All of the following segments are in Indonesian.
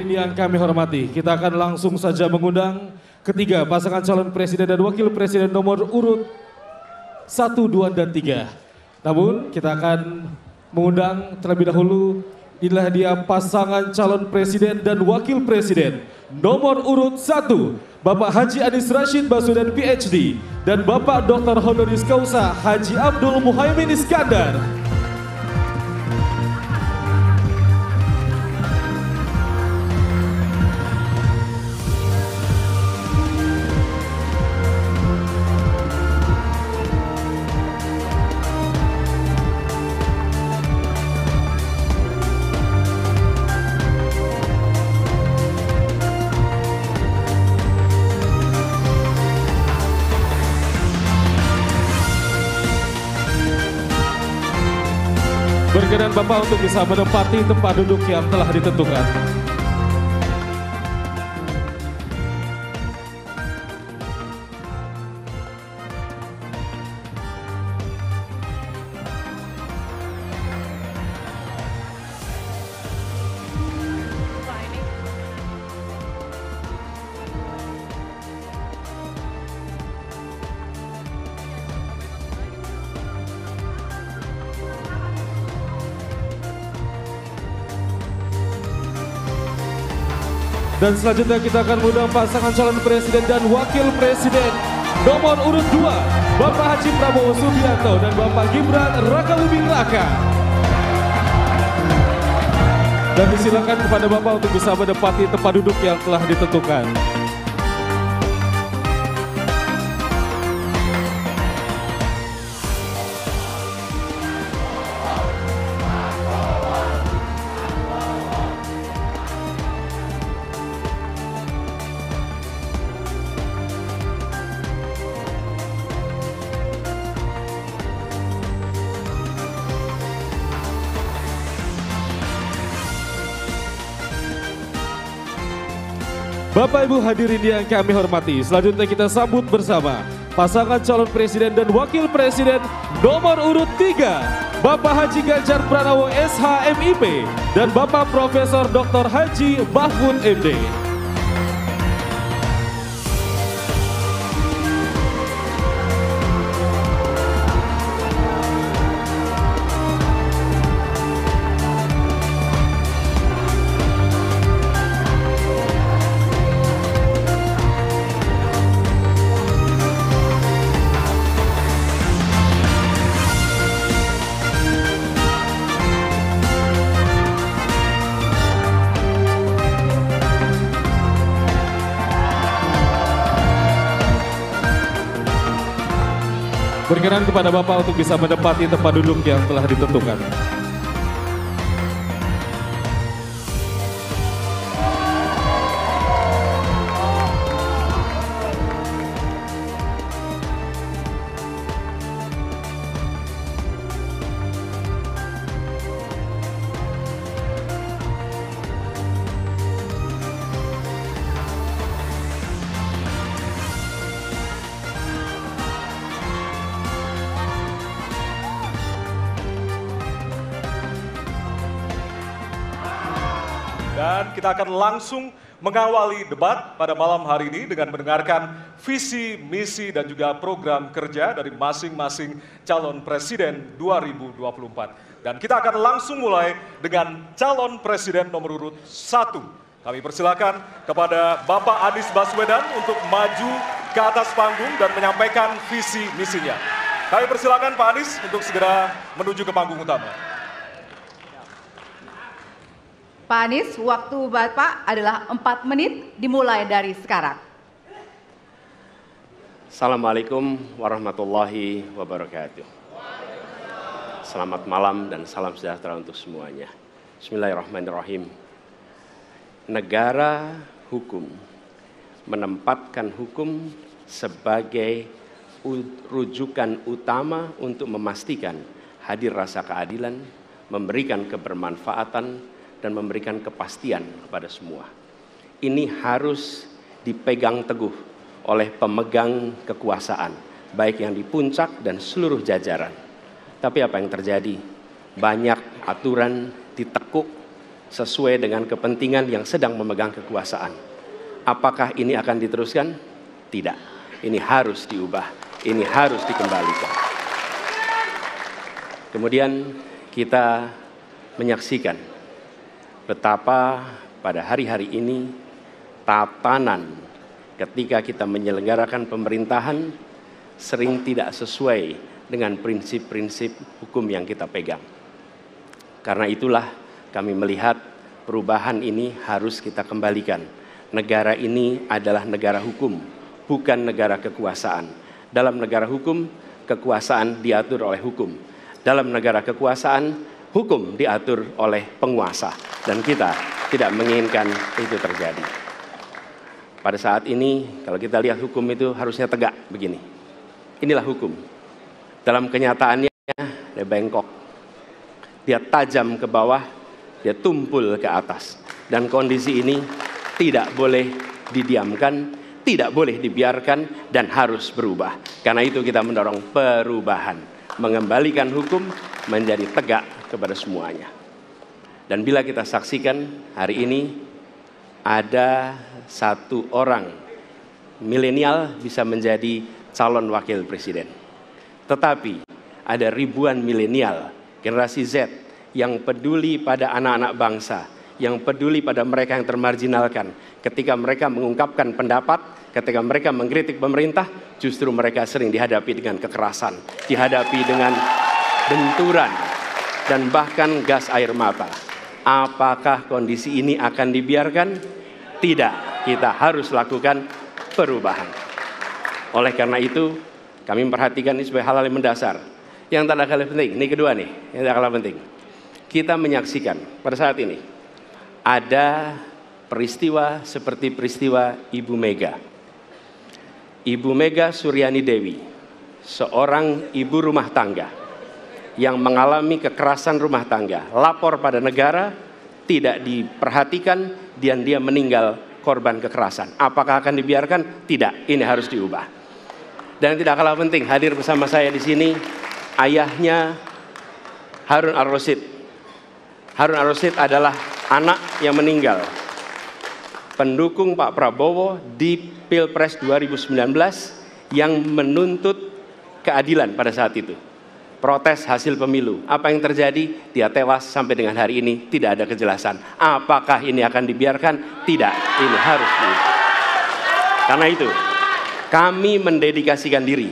hadirin yang kami hormati, kita akan langsung saja mengundang ketiga pasangan calon presiden dan wakil presiden nomor urut 1, 2, dan 3. Namun kita akan mengundang terlebih dahulu, inilah dia pasangan calon presiden dan wakil presiden nomor urut 1, Bapak Haji Anies Rashid Baswedan PhD dan Bapak Dr. Honoris Causa Haji Abdul Muhaimin Iskandar. Berkenan Bapak untuk bisa menempati tempat duduk yang telah ditentukan. Dan selanjutnya kita akan mengundang pasangan calon presiden dan wakil presiden nomor urut 2, Bapak Haji Prabowo Subianto dan Bapak Gibran Rakabuming Raka. Dan disilakan kepada Bapak untuk bisa menempati tempat duduk yang telah ditentukan. Bapak Ibu hadirin yang kami hormati, selanjutnya kita sambut bersama pasangan calon presiden dan wakil presiden nomor urut 3, Bapak Haji Ganjar Pranowo SHMIP dan Bapak Profesor Dr. Haji Mahfud MD. Berkenan kepada Bapak untuk bisa menempati tempat duduk yang telah ditentukan. Dan kita akan langsung mengawali debat pada malam hari ini dengan mendengarkan visi, misi, dan juga program kerja dari masing-masing calon presiden 2024. Dan kita akan langsung mulai dengan calon presiden nomor urut 1. Kami persilakan kepada Bapak Anies Baswedan untuk maju ke atas panggung dan menyampaikan visi, misinya. Kami persilakan Pak Anies untuk segera menuju ke panggung utama. Pak Anies, waktu Bapak adalah 4 menit dimulai dari sekarang. Assalamualaikum warahmatullahi wabarakatuh. Selamat malam dan salam sejahtera untuk semuanya. Bismillahirrahmanirrahim. Negara hukum menempatkan hukum sebagai rujukan utama untuk memastikan hadir rasa keadilan, memberikan kebermanfaatan, dan memberikan kepastian kepada semua. Ini harus dipegang teguh oleh pemegang kekuasaan, baik yang di puncak dan seluruh jajaran. Tapi apa yang terjadi? Banyak aturan ditekuk, sesuai dengan kepentingan yang sedang memegang kekuasaan. Apakah ini akan diteruskan? Tidak. Ini harus diubah. Ini harus dikembalikan. Kemudian kita menyaksikan betapa pada hari-hari ini tatanan ketika kita menyelenggarakan pemerintahan sering tidak sesuai dengan prinsip-prinsip hukum yang kita pegang. Karena itulah kami melihat perubahan ini harus kita kembalikan. Negara ini adalah negara hukum, bukan negara kekuasaan. Dalam negara hukum, kekuasaan diatur oleh hukum. Dalam negara kekuasaan, hukum diatur oleh penguasa. Dan kita tidak menginginkan itu terjadi. Pada saat ini, kalau kita lihat hukum itu harusnya tegak begini. Inilah hukum. Dalam kenyataannya, dia bengkok. Dia tajam ke bawah, dia tumpul ke atas. Dan kondisi ini tidak boleh didiamkan, tidak boleh dibiarkan, dan harus berubah. Karena itu kita mendorong perubahan, mengembalikan hukum menjadi tegak kepada semuanya. Dan bila kita saksikan hari ini ada satu orang milenial bisa menjadi calon wakil presiden. Tetapi ada ribuan milenial, generasi Z yang peduli pada anak-anak bangsa, yang peduli pada mereka yang termarginalkan. Ketika mereka mengungkapkan pendapat, ketika mereka mengkritik pemerintah, justru mereka sering dihadapi dengan kekerasan, dihadapi dengan benturan, dan bahkan gas air mata. Apakah kondisi ini akan dibiarkan? Tidak, kita harus lakukan perubahan. Oleh karena itu, kami memperhatikan ini sebagai hal-hal yang mendasar. Yang tak kalah penting, ini kedua nih, yang tak kalah penting. Kita menyaksikan pada saat ini, ada peristiwa seperti peristiwa Ibu Mega. Ibu Mega Suryani Dewi, seorang ibu rumah tangga yang mengalami kekerasan rumah tangga, lapor pada negara, tidak diperhatikan, dan dia meninggal korban kekerasan. Apakah akan dibiarkan? Tidak, ini harus diubah. Dan tidak kalah penting, hadir bersama saya di sini ayahnya Harun Ar-Rasyid. Harun Ar-Rasyid adalah anak yang meninggal, pendukung Pak Prabowo di Pilpres 2019 yang menuntut keadilan pada saat itu. Protes hasil pemilu. Apa yang terjadi? Dia tewas sampai dengan hari ini tidak ada kejelasan. Apakah ini akan dibiarkan? Tidak, ini harus diubah. Karena itu, kami mendedikasikan diri,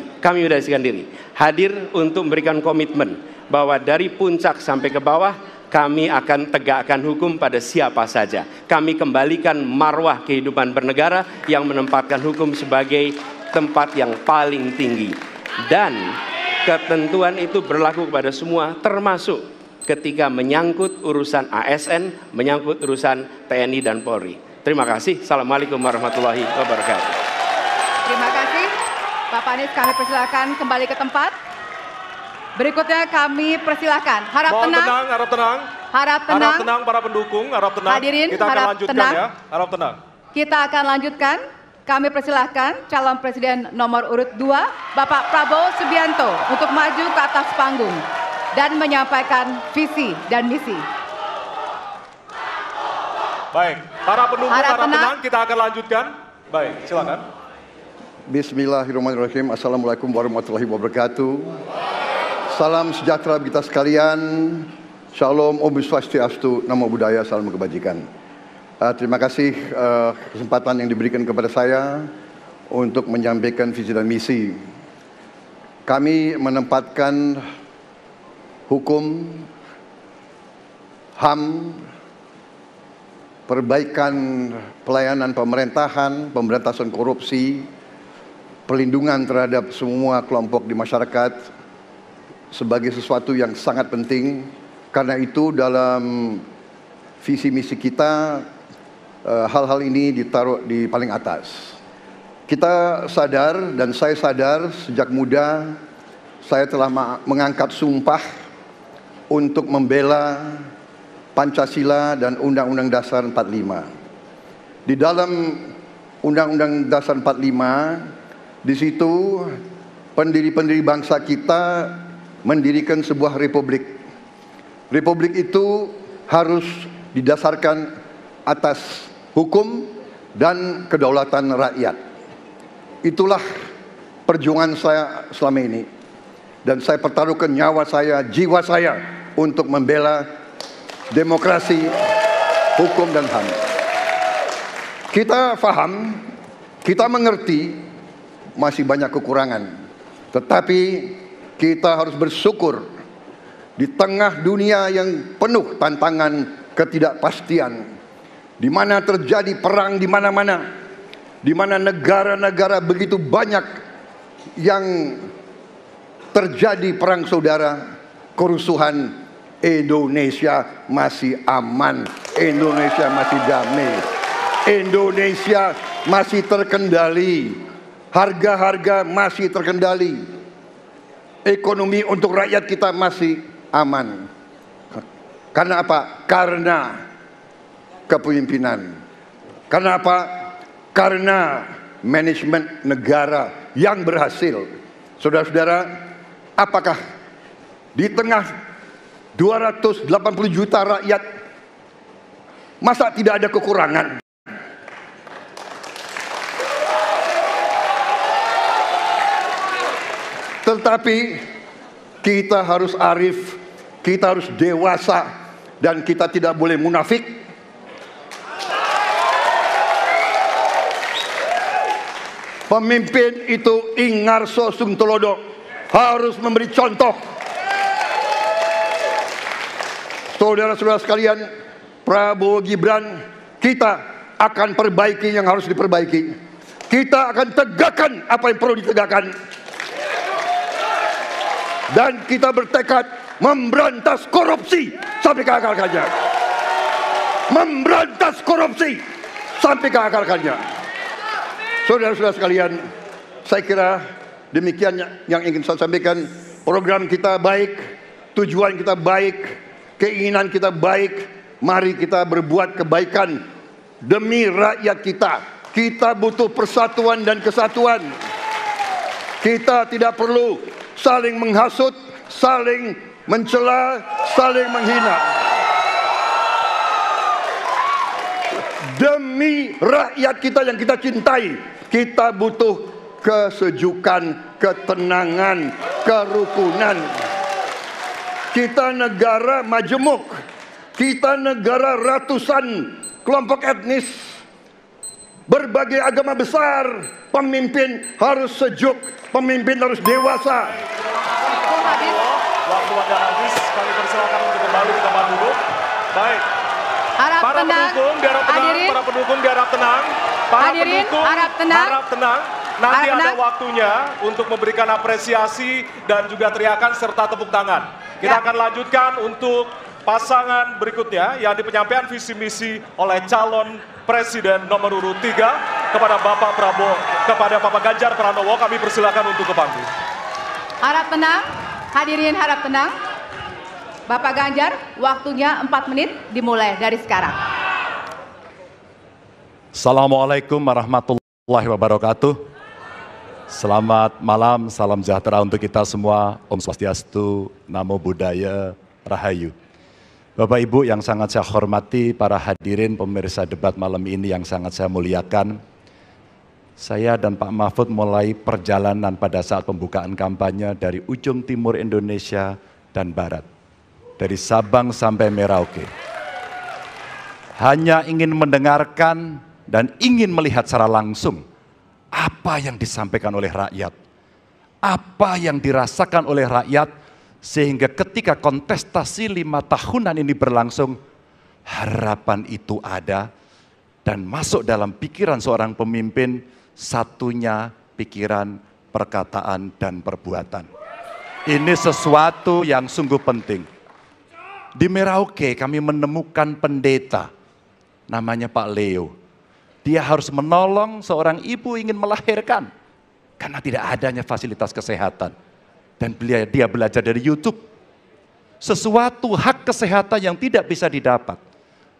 hadir untuk memberikan komitmen bahwa dari puncak sampai ke bawah, kami akan tegakkan hukum pada siapa saja. Kami kembalikan marwah kehidupan bernegara yang menempatkan hukum sebagai tempat yang paling tinggi. Dan ketentuan itu berlaku kepada semua, termasuk ketika menyangkut urusan ASN, menyangkut urusan TNI dan Polri. Terima kasih. Assalamualaikum warahmatullahi wabarakatuh. Terima kasih. Bapak Anies, kami persilakan kembali ke tempat. Berikutnya kami persilakan. Harap tenang. Harap tenang. Harap tenang. Harap tenang para pendukung, harap tenang. Hadirin, kita akan harap lanjutkan tenang. ya. Harap tenang. Kita akan lanjutkan. Kami persilahkan calon presiden nomor urut 2, Bapak Prabowo Subianto, untuk maju ke atas panggung dan menyampaikan visi dan misi. Baik, para pendukung harap tenang, tenang, kita akan lanjutkan. Baik, silakan. Bismillahirrahmanirrahim. Assalamualaikum warahmatullahi wabarakatuh. Salam sejahtera kita sekalian. Shalom, Om Swastiastu, Namo Buddhaya, salam kebajikan. Terima kasih kesempatan yang diberikan kepada saya untuk menyampaikan visi dan misi. Kami menempatkan hukum, HAM, perbaikan pelayanan pemerintahan, pemberantasan korupsi, perlindungan terhadap semua kelompok di masyarakat sebagai sesuatu yang sangat penting. Karena itu dalam visi misi kita, hal-hal ini ditaruh di paling atas. Kita sadar dan saya sadar sejak muda saya telah mengangkat sumpah untuk membela Pancasila dan Undang-Undang Dasar 45. Di dalam Undang-Undang Dasar 45, di situ pendiri-pendiri bangsa kita mendirikan sebuah republik. Republik itu harus didasarkan atas hukum dan kedaulatan rakyat. Itulah perjuangan saya selama ini. Dan saya pertaruhkan nyawa saya, jiwa saya untuk membela demokrasi, hukum dan HAM. Kita paham, kita mengerti masih banyak kekurangan. Tetapi kita harus bersyukur di tengah dunia yang penuh tantangan ketidakpastian, di mana terjadi perang di mana-mana, di mana negara-negara begitu banyak yang terjadi perang saudara, kerusuhan, Indonesia masih aman, Indonesia masih damai, Indonesia masih terkendali, harga-harga masih terkendali, ekonomi untuk rakyat kita masih aman. Karena apa? Karena kepemimpinan. Karena apa? Karena manajemen negara yang berhasil. Saudara-saudara, apakah di tengah 280 juta rakyat masa tidak ada kekurangan? Tetapi kita harus arif, kita harus dewasa, dan kita tidak boleh munafik. Pemimpin itu ingarso sung telodo, harus memberi contoh. Saudara-saudara sekalian, Prabowo Gibran, kita akan perbaiki yang harus diperbaiki. Kita akan tegakkan apa yang perlu ditegakkan. Dan kita bertekad memberantas korupsi sampai ke akar-akarnya. Memberantas korupsi sampai ke akar-akarnya. Saudara-saudara sekalian, saya kira demikian yang ingin saya sampaikan. Program kita baik, tujuan kita baik, keinginan kita baik. Mari kita berbuat kebaikan demi rakyat kita. Kita butuh persatuan dan kesatuan. Kita tidak perlu saling menghasut, saling mencela, saling menghina. Demi rakyat kita yang kita cintai, kita butuh kesejukan, ketenangan, kerukunan. Kita negara majemuk, kita negara ratusan kelompok etnis, berbagai agama besar. Pemimpin harus sejuk, pemimpin harus dewasa. Waktu Anda habis, kami persilakan untuk kembali ke tempat duduk. Baik. Para pendukung diharap tenang, para pendukung diharap tenang. Para pendukung harap tenang. Nanti ada waktunya untuk memberikan apresiasi dan juga teriakan serta tepuk tangan. Kita akan lanjutkan untuk pasangan berikutnya yang di penyampaian visi misi oleh calon Presiden nomor urut 3 kepada Bapak Prabowo, kepada Bapak Ganjar Pranowo. Kami persilakan untuk ke panggung. Harap tenang, hadirin harap tenang. Bapak Ganjar, waktunya 4 menit dimulai dari sekarang. Assalamualaikum warahmatullahi wabarakatuh. Selamat malam, salam sejahtera untuk kita semua. Om Swastiastu, Namo Buddhaya, Rahayu. Bapak Ibu yang sangat saya hormati, para hadirin pemirsa debat malam ini yang sangat saya muliakan. Saya dan Pak Mahfud mulai perjalanan pada saat pembukaan kampanye dari ujung timur Indonesia dan barat. Dari Sabang sampai Merauke. Hanya ingin mendengarkan dan ingin melihat secara langsung apa yang disampaikan oleh rakyat. Apa yang dirasakan oleh rakyat. Sehingga ketika kontestasi 5 tahunan ini berlangsung, harapan itu ada dan masuk dalam pikiran seorang pemimpin, satunya pikiran, perkataan, dan perbuatan. Ini sesuatu yang sungguh penting. Di Merauke kami menemukan pendeta, namanya Pak Leo. Dia harus menolong seorang ibu ingin melahirkan, karena tidak adanya fasilitas kesehatan. Dan dia belajar dari YouTube. Sesuatu hak kesehatan yang tidak bisa didapat.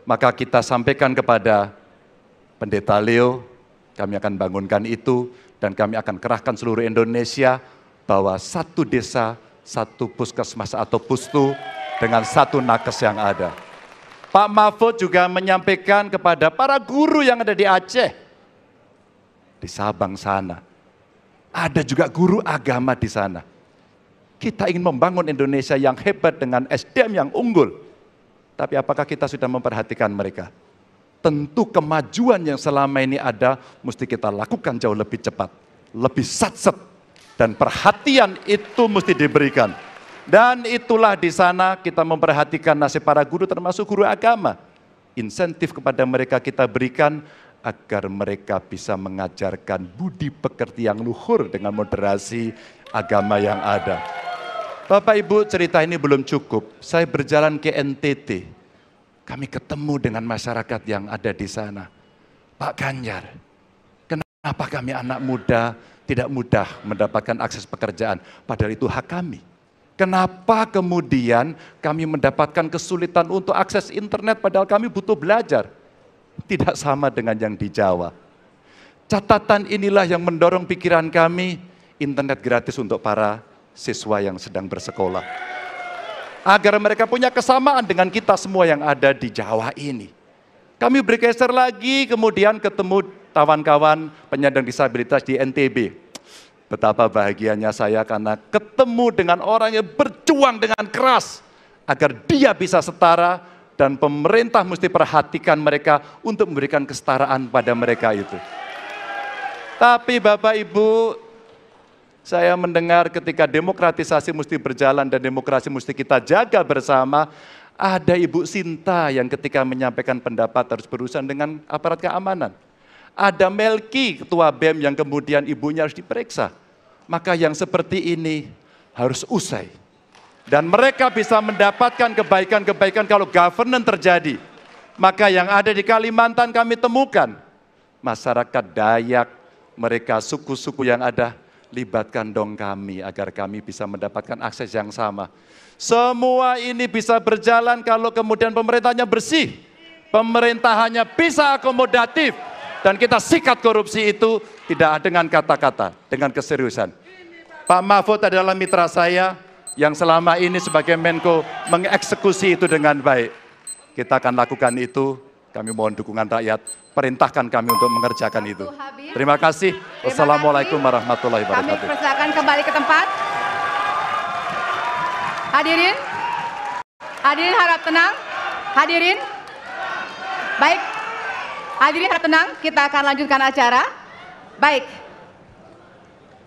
Maka kita sampaikan kepada Pendeta Leo, kami akan bangunkan itu, dan kami akan kerahkan seluruh Indonesia, bahwa satu desa, satu puskesmas atau pustu, dengan satu nakes yang ada. Pak Mahfud juga menyampaikan kepada para guru yang ada di Aceh, di Sabang sana. Ada juga guru agama di sana. Kita ingin membangun Indonesia yang hebat dengan SDM yang unggul. Tapi apakah kita sudah memperhatikan mereka? Tentu kemajuan yang selama ini ada mesti kita lakukan jauh lebih cepat, lebih satset, dan perhatian itu mesti diberikan. Dan itulah di sana kita memperhatikan nasib para guru termasuk guru agama. Insentif kepada mereka kita berikan agar mereka bisa mengajarkan budi pekerti yang luhur dengan moderasi agama yang ada. Bapak Ibu, cerita ini belum cukup. Saya berjalan ke NTT. Kami ketemu dengan masyarakat yang ada di sana. Pak Ganjar, kenapa kami anak muda tidak mudah mendapatkan akses pekerjaan? Padahal itu hak kami. Kenapa kemudian kami mendapatkan kesulitan untuk akses internet padahal kami butuh belajar? Tidak sama dengan yang di Jawa. Catatan inilah yang mendorong pikiran kami, internet gratis untuk para siswa yang sedang bersekolah. Agar mereka punya kesamaan dengan kita semua yang ada di Jawa ini. Kami bergeser lagi, kemudian ketemu kawan-kawan penyandang disabilitas di NTB. Betapa bahagianya saya karena ketemu dengan orang yang berjuang dengan keras agar dia bisa setara dan pemerintah mesti perhatikan mereka untuk memberikan kesetaraan pada mereka itu. Tapi Bapak Ibu, saya mendengar ketika demokratisasi mesti berjalan dan demokrasi mesti kita jaga bersama, ada Ibu Sinta yang ketika menyampaikan pendapat harus berurusan dengan aparat keamanan. Ada Melki, ketua BEM yang kemudian ibunya harus diperiksa. Maka yang seperti ini harus usai. Dan mereka bisa mendapatkan kebaikan-kebaikan kalau governance terjadi. Maka yang ada di Kalimantan kami temukan. Masyarakat Dayak, mereka suku-suku yang ada, libatkan dong kami agar kami bisa mendapatkan akses yang sama. Semua ini bisa berjalan kalau kemudian pemerintahnya bersih. Pemerintahannya bisa akomodatif. Dan kita sikat korupsi itu tidak dengan kata-kata, dengan keseriusan. Pak Mahfud adalah mitra saya yang selama ini sebagai Menko mengeksekusi itu dengan baik. Kita akan lakukan itu, kami mohon dukungan rakyat, perintahkan kami untuk mengerjakan itu. Terima kasih. Wassalamualaikum warahmatullahi wabarakatuh. Kami persilakan kembali ke tempat. Hadirin, hadirin harap tenang. Hadirin, baik. Hadirin harap tenang, kita akan lanjutkan acara. Baik,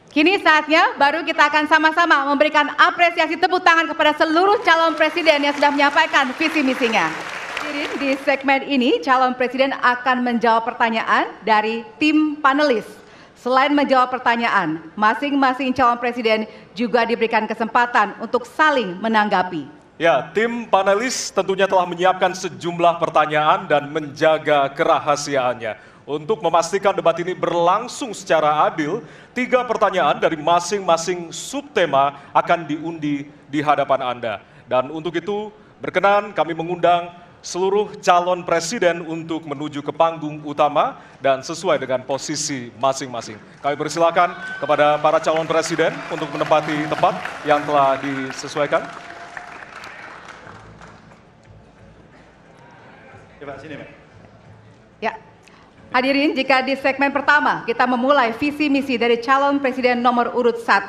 kini saatnya baru kita akan sama-sama memberikan apresiasi tepuk tangan kepada seluruh calon presiden yang sudah menyampaikan visi misinya. Hadirin, di segmen ini calon presiden akan menjawab pertanyaan dari tim panelis. Selain menjawab pertanyaan, masing-masing calon presiden juga diberikan kesempatan untuk saling menanggapi. Ya, tim panelis tentunya telah menyiapkan sejumlah pertanyaan dan menjaga kerahasiaannya. Untuk memastikan debat ini berlangsung secara adil, 3 pertanyaan dari masing-masing subtema akan diundi di hadapan Anda. Dan untuk itu, berkenan kami mengundang seluruh calon presiden untuk menuju ke panggung utama dan sesuai dengan posisi masing-masing. Kami persilakan kepada para calon presiden untuk menempati tempat yang telah disesuaikan. Ya, hadirin, jika di segmen pertama kita memulai visi misi dari calon presiden nomor urut 1,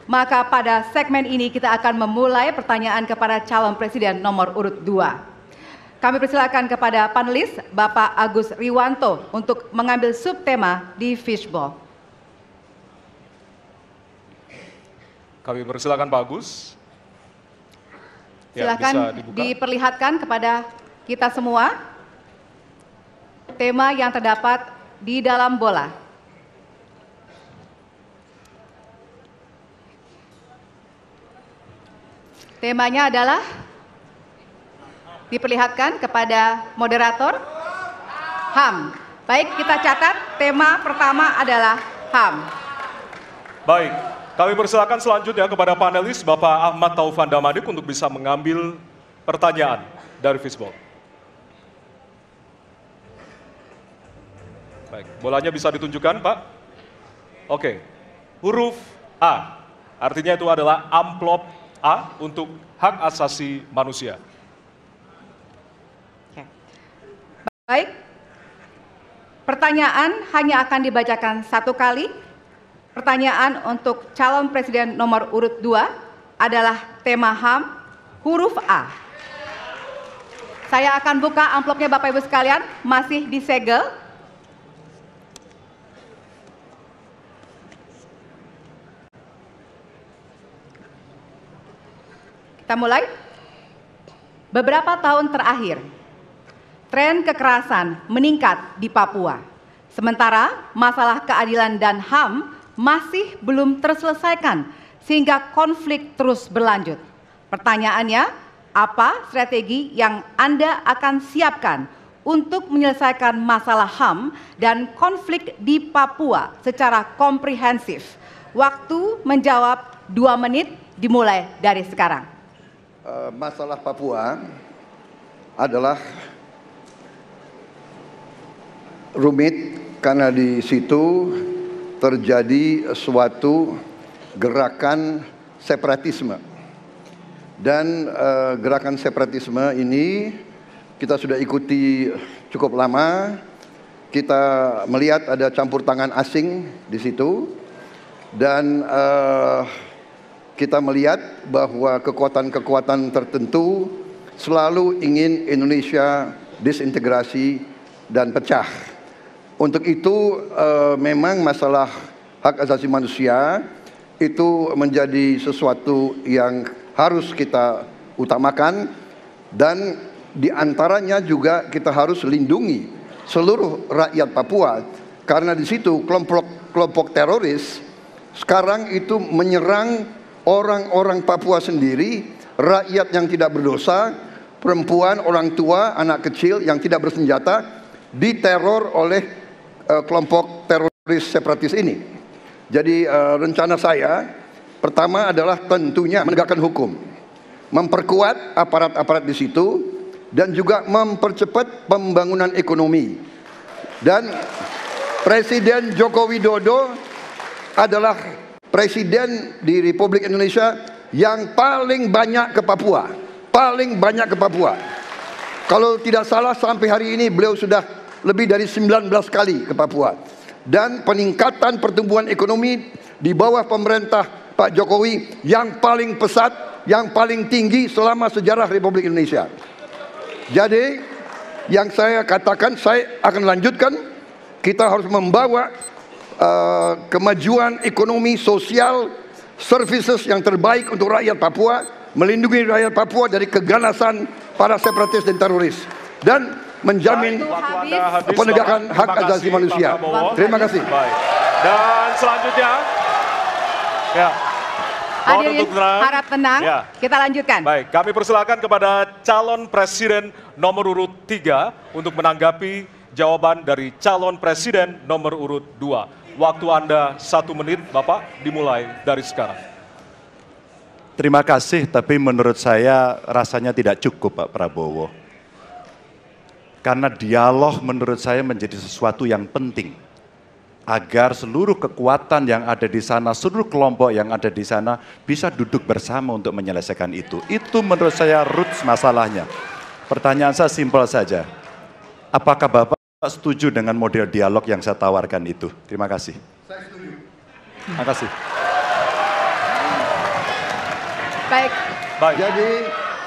maka pada segmen ini kita akan memulai pertanyaan kepada calon presiden nomor urut 2. Kami persilakan kepada panelis Bapak Agus Riwanto untuk mengambil subtema di fishbowl. Kami persilakan Pak Agus. Silakan diperlihatkan kepada kita semua tema yang terdapat di dalam bola. Temanya adalah, diperlihatkan kepada moderator, HAM. Baik, kita catat tema pertama adalah HAM. Baik, kami persilakan selanjutnya kepada panelis Bapak Ahmad Taufan Damadik untuk bisa mengambil pertanyaan dari fishbowl. Baik, bolanya bisa ditunjukkan, Pak. Oke, huruf A, artinya itu adalah amplop A untuk hak asasi manusia. Oke. Baik, pertanyaan hanya akan dibacakan satu kali. Pertanyaan untuk calon presiden nomor urut 2 adalah tema HAM huruf A. Saya akan buka amplopnya Bapak Ibu sekalian, masih disegel. Kita mulai. Beberapa tahun terakhir, tren kekerasan meningkat di Papua. Sementara masalah keadilan dan HAM masih belum terselesaikan sehingga konflik terus berlanjut. Pertanyaannya, apa strategi yang Anda akan siapkan untuk menyelesaikan masalah HAM dan konflik di Papua secara komprehensif? Waktu menjawab 2 menit dimulai dari sekarang. Masalah Papua adalah rumit karena di situ terjadi suatu gerakan separatisme. Dan gerakan separatisme ini kita sudah ikuti cukup lama. Kita melihat ada campur tangan asing di situ. Dan kita melihat bahwa kekuatan-kekuatan tertentu selalu ingin Indonesia disintegrasi dan pecah. Untuk itu memang masalah hak asasi manusia itu menjadi sesuatu yang harus kita utamakan, dan diantaranya juga kita harus lindungi seluruh rakyat Papua, karena di situ kelompok teroris sekarang itu menyerang orang-orang Papua sendiri, rakyat yang tidak berdosa, perempuan, orang tua, anak kecil yang tidak bersenjata, diteror oleh kelompok teroris separatis ini. Jadi rencana saya pertama adalah tentunya menegakkan hukum, memperkuat aparat-aparat di situ, dan juga mempercepat pembangunan ekonomi. Dan Presiden Joko Widodo adalah Presiden di Republik Indonesia yang paling banyak ke Papua. Paling banyak ke Papua. Kalau tidak salah sampai hari ini beliau sudah lebih dari 19 kali ke Papua. Dan peningkatan pertumbuhan ekonomi di bawah pemerintah Pak Jokowi yang paling pesat, yang paling tinggi selama sejarah Republik Indonesia. Jadi yang saya katakan, saya akan lanjutkan, kita harus membawa kemajuan ekonomi, sosial, services yang terbaik untuk rakyat Papua, melindungi rakyat Papua dari keganasan para separatis dan teroris, dan menjamin penegakan hak asasi manusia. Terima kasih. Baik. Dan selanjutnya, ya, hadirin harap tenang, ya. Kita lanjutkan. Baik, kami persilakan kepada calon presiden nomor urut 3 untuk menanggapi jawaban dari calon presiden nomor urut 2. Waktu Anda 1 menit, Bapak, dimulai dari sekarang. Terima kasih, tapi menurut saya rasanya tidak cukup Pak Prabowo. Karena dialog menurut saya menjadi sesuatu yang penting. Agar seluruh kekuatan yang ada di sana, seluruh kelompok yang ada di sana bisa duduk bersama untuk menyelesaikan itu. Itu menurut saya roots masalahnya. Pertanyaan saya simpel saja. Apakah Bapak setuju dengan model dialog yang saya tawarkan itu? Terima kasih. Saya setuju. Terima kasih. Baik. Jadi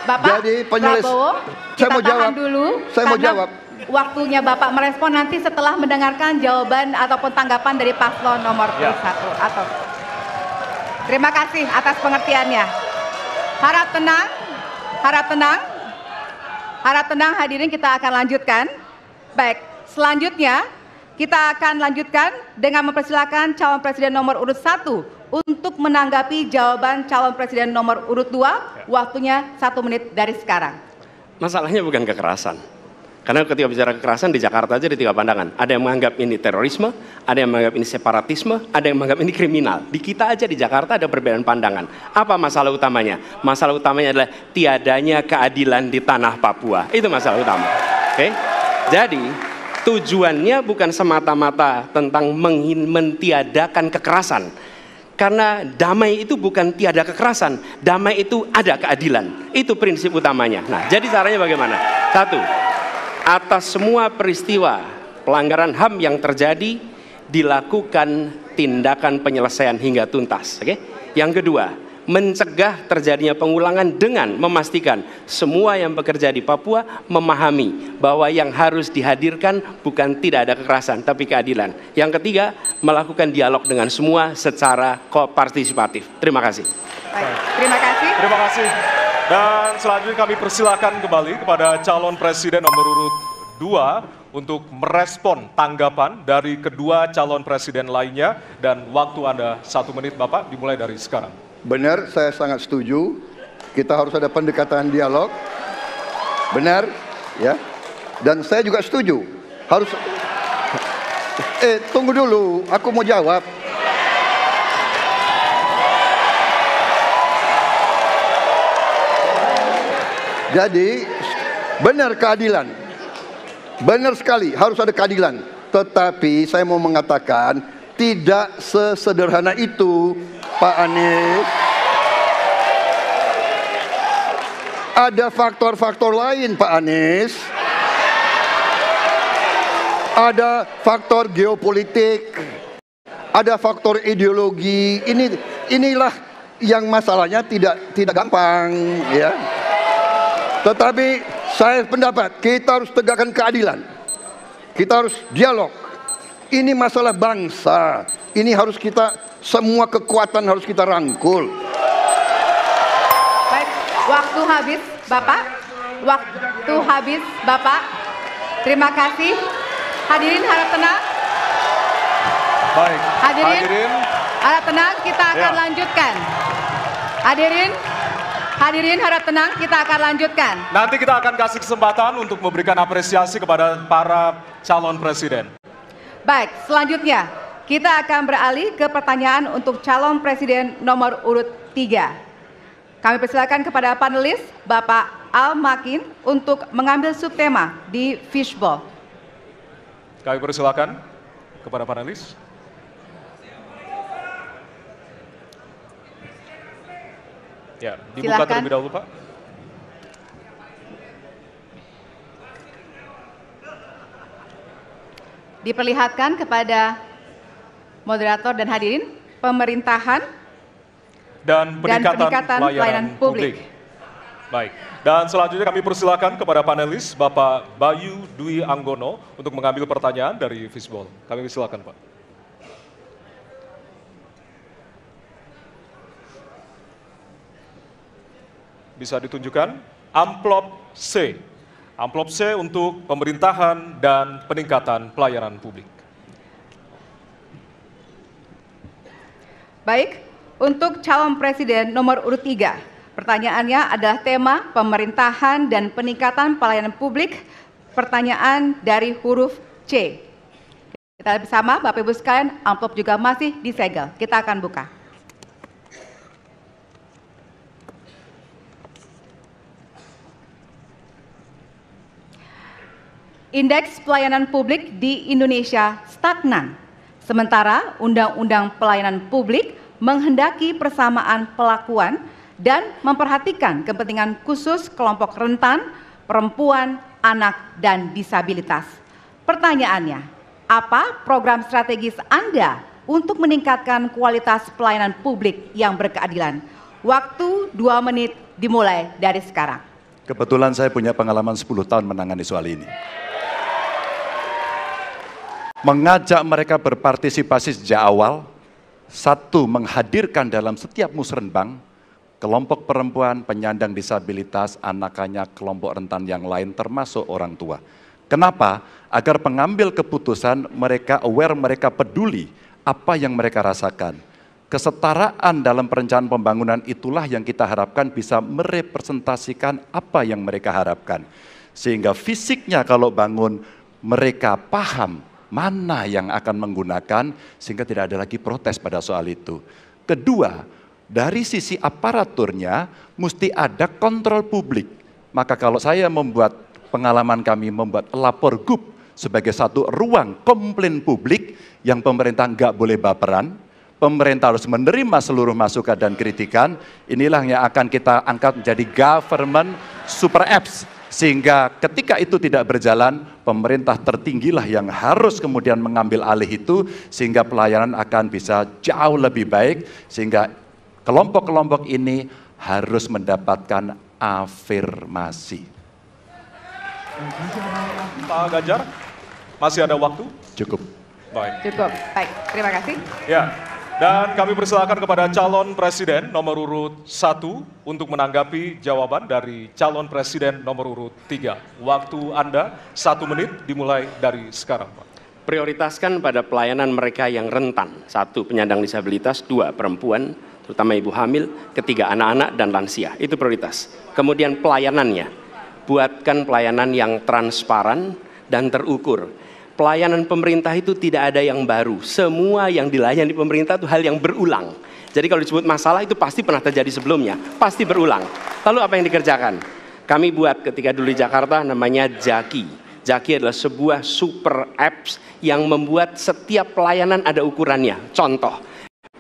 Bapak Prabowo, saya kita mau tahan jawab dulu. Saya mau jawab. Waktunya Bapak merespon nanti setelah mendengarkan jawaban ataupun tanggapan dari paslon nomor 1 atau. Terima kasih atas pengertiannya. Harap tenang, harap tenang, harap tenang hadirin, kita akan lanjutkan. Baik, selanjutnya kita akan lanjutkan dengan mempersilakan calon presiden nomor urut 1 untuk menanggapi jawaban calon presiden nomor urut 2. Waktunya 1 menit dari sekarang. Masalahnya bukan kekerasan. Karena ketika bicara kekerasan di Jakarta aja ada 3 pandangan. Ada yang menganggap ini terorisme, ada yang menganggap ini separatisme, ada yang menganggap ini kriminal. Di kita aja di Jakarta ada perbedaan pandangan. Apa masalah utamanya? Masalah utamanya adalah tiadanya keadilan di tanah Papua. Itu masalah utama. Oke? Jadi tujuannya bukan semata-mata tentang mentiadakan kekerasan. Karena damai itu bukan tiada kekerasan, damai itu ada keadilan. Itu prinsip utamanya. Nah, jadi caranya bagaimana? 1, atas semua peristiwa pelanggaran HAM yang terjadi dilakukan tindakan penyelesaian hingga tuntas. Oke? Yang kedua, mencegah terjadinya pengulangan dengan memastikan semua yang bekerja di Papua memahami bahwa yang harus dihadirkan bukan tidak ada kekerasan tapi keadilan. Yang ketiga, melakukan dialog dengan semua secara partisipatif. Terima kasih. Baik, terima kasih. Terima kasih. Dan selanjutnya kami persilakan kembali kepada calon presiden nomor urut 2 untuk merespon tanggapan dari kedua calon presiden lainnya, dan waktu Anda 1 menit Bapak, dimulai dari sekarang. Benar, saya sangat setuju. Kita harus ada pendekatan dialog. Benar, ya. Dan saya juga setuju. Harus. Tunggu dulu, aku mau jawab. Jadi, benar keadilan. Benar sekali, harus ada keadilan. Tetapi saya mau mengatakan, tidak sesederhana itu, Pak Anies. Ada faktor-faktor lain, Pak Anies. Ada faktor geopolitik, ada faktor ideologi. Inilah yang masalahnya tidak gampang, ya. Tetapi saya pendapat kita harus tegakkan keadilan. Kita harus dialog. Ini masalah bangsa. Ini harus kita, semua kekuatan harus kita rangkul. Baik, waktu habis Bapak. Waktu habis Bapak. Terima kasih. Hadirin harap tenang. Baik. Hadirin harap tenang, kita akan lanjutkan. Hadirin harap tenang, kita akan lanjutkan. Nanti kita akan kasih kesempatan untuk memberikan apresiasi kepada para calon presiden. Baik, selanjutnya kita akan beralih ke pertanyaan untuk calon presiden nomor urut 3. Kami persilakan kepada panelis Bapak Al Makin untuk mengambil subtema di fishbowl. Kami persilakan kepada panelis. Ya, dibuka terlebih dahulu, Pak. Diperlihatkan kepada moderator dan hadirin pemerintahan dan peningkatan pelayanan publik. Baik, dan selanjutnya kami persilakan kepada panelis Bapak Bayu Dwi Anggono untuk mengambil pertanyaan dari fishbowl. Kami persilakan, Pak. Bisa ditunjukkan amplop C. Amplop C untuk pemerintahan dan peningkatan pelayanan publik. Baik, untuk calon presiden nomor urut 3, pertanyaannya adalah tema pemerintahan dan peningkatan pelayanan publik, pertanyaan dari huruf C. Kita lihat bersama, Bapak Ibu sekalian, amplop juga masih disegel. Kita akan buka. Indeks pelayanan publik di Indonesia stagnan. Sementara Undang-Undang Pelayanan Publik menghendaki persamaan pelakuan dan memperhatikan kepentingan khusus kelompok rentan, perempuan, anak, dan disabilitas. Pertanyaannya, apa program strategis Anda untuk meningkatkan kualitas pelayanan publik yang berkeadilan? Waktu 2 menit dimulai dari sekarang. Kebetulan saya punya pengalaman 10 tahun menangani soal ini. Mengajak mereka berpartisipasi sejak awal, satu, menghadirkan dalam setiap musrenbang kelompok perempuan, penyandang disabilitas, anak-anak, kelompok rentan yang lain termasuk orang tua. Kenapa? Agar pengambil keputusan mereka aware, mereka peduli apa yang mereka rasakan. Kesetaraan dalam perencanaan pembangunan itulah yang kita harapkan bisa merepresentasikan apa yang mereka harapkan. Sehingga fisiknya kalau bangun mereka paham mana yang akan menggunakan, sehingga tidak ada lagi protes pada soal itu. Kedua, dari sisi aparaturnya mesti ada kontrol publik. Maka kalau saya membuat pengalaman kami membuat lapor GUP sebagai satu ruang komplain publik yang pemerintah nggak boleh baperan, pemerintah harus menerima seluruh masukan dan kritikan, inilah yang akan kita angkat menjadi government super apps. Sehingga ketika itu tidak berjalan, pemerintah tertinggilah yang harus kemudian mengambil alih itu, sehingga pelayanan akan bisa jauh lebih baik, sehingga kelompok-kelompok ini harus mendapatkan afirmasi. Pak Ganjar, masih ada waktu? Cukup. Baik. Cukup. Baik, terima kasih. Ya, dan kami persilakan kepada calon presiden nomor urut 1 untuk menanggapi jawaban dari calon presiden nomor urut 3. Waktu Anda 1 menit dimulai dari sekarang, Pak. Prioritaskan pada pelayanan mereka yang rentan. 1, penyandang disabilitas. 2, perempuan, terutama ibu hamil. 3, anak-anak dan lansia. Itu prioritas. Kemudian pelayanannya. Buatkan pelayanan yang transparan dan terukur. Pelayanan pemerintah itu tidak ada yang baru. Semua yang dilayani pemerintah itu hal yang berulang. Jadi kalau disebut masalah itu pasti pernah terjadi sebelumnya. Pasti berulang. Lalu apa yang dikerjakan? Kami buat ketika dulu di Jakarta namanya Jaki. Jaki adalah sebuah super apps yang membuat setiap pelayanan ada ukurannya. Contoh,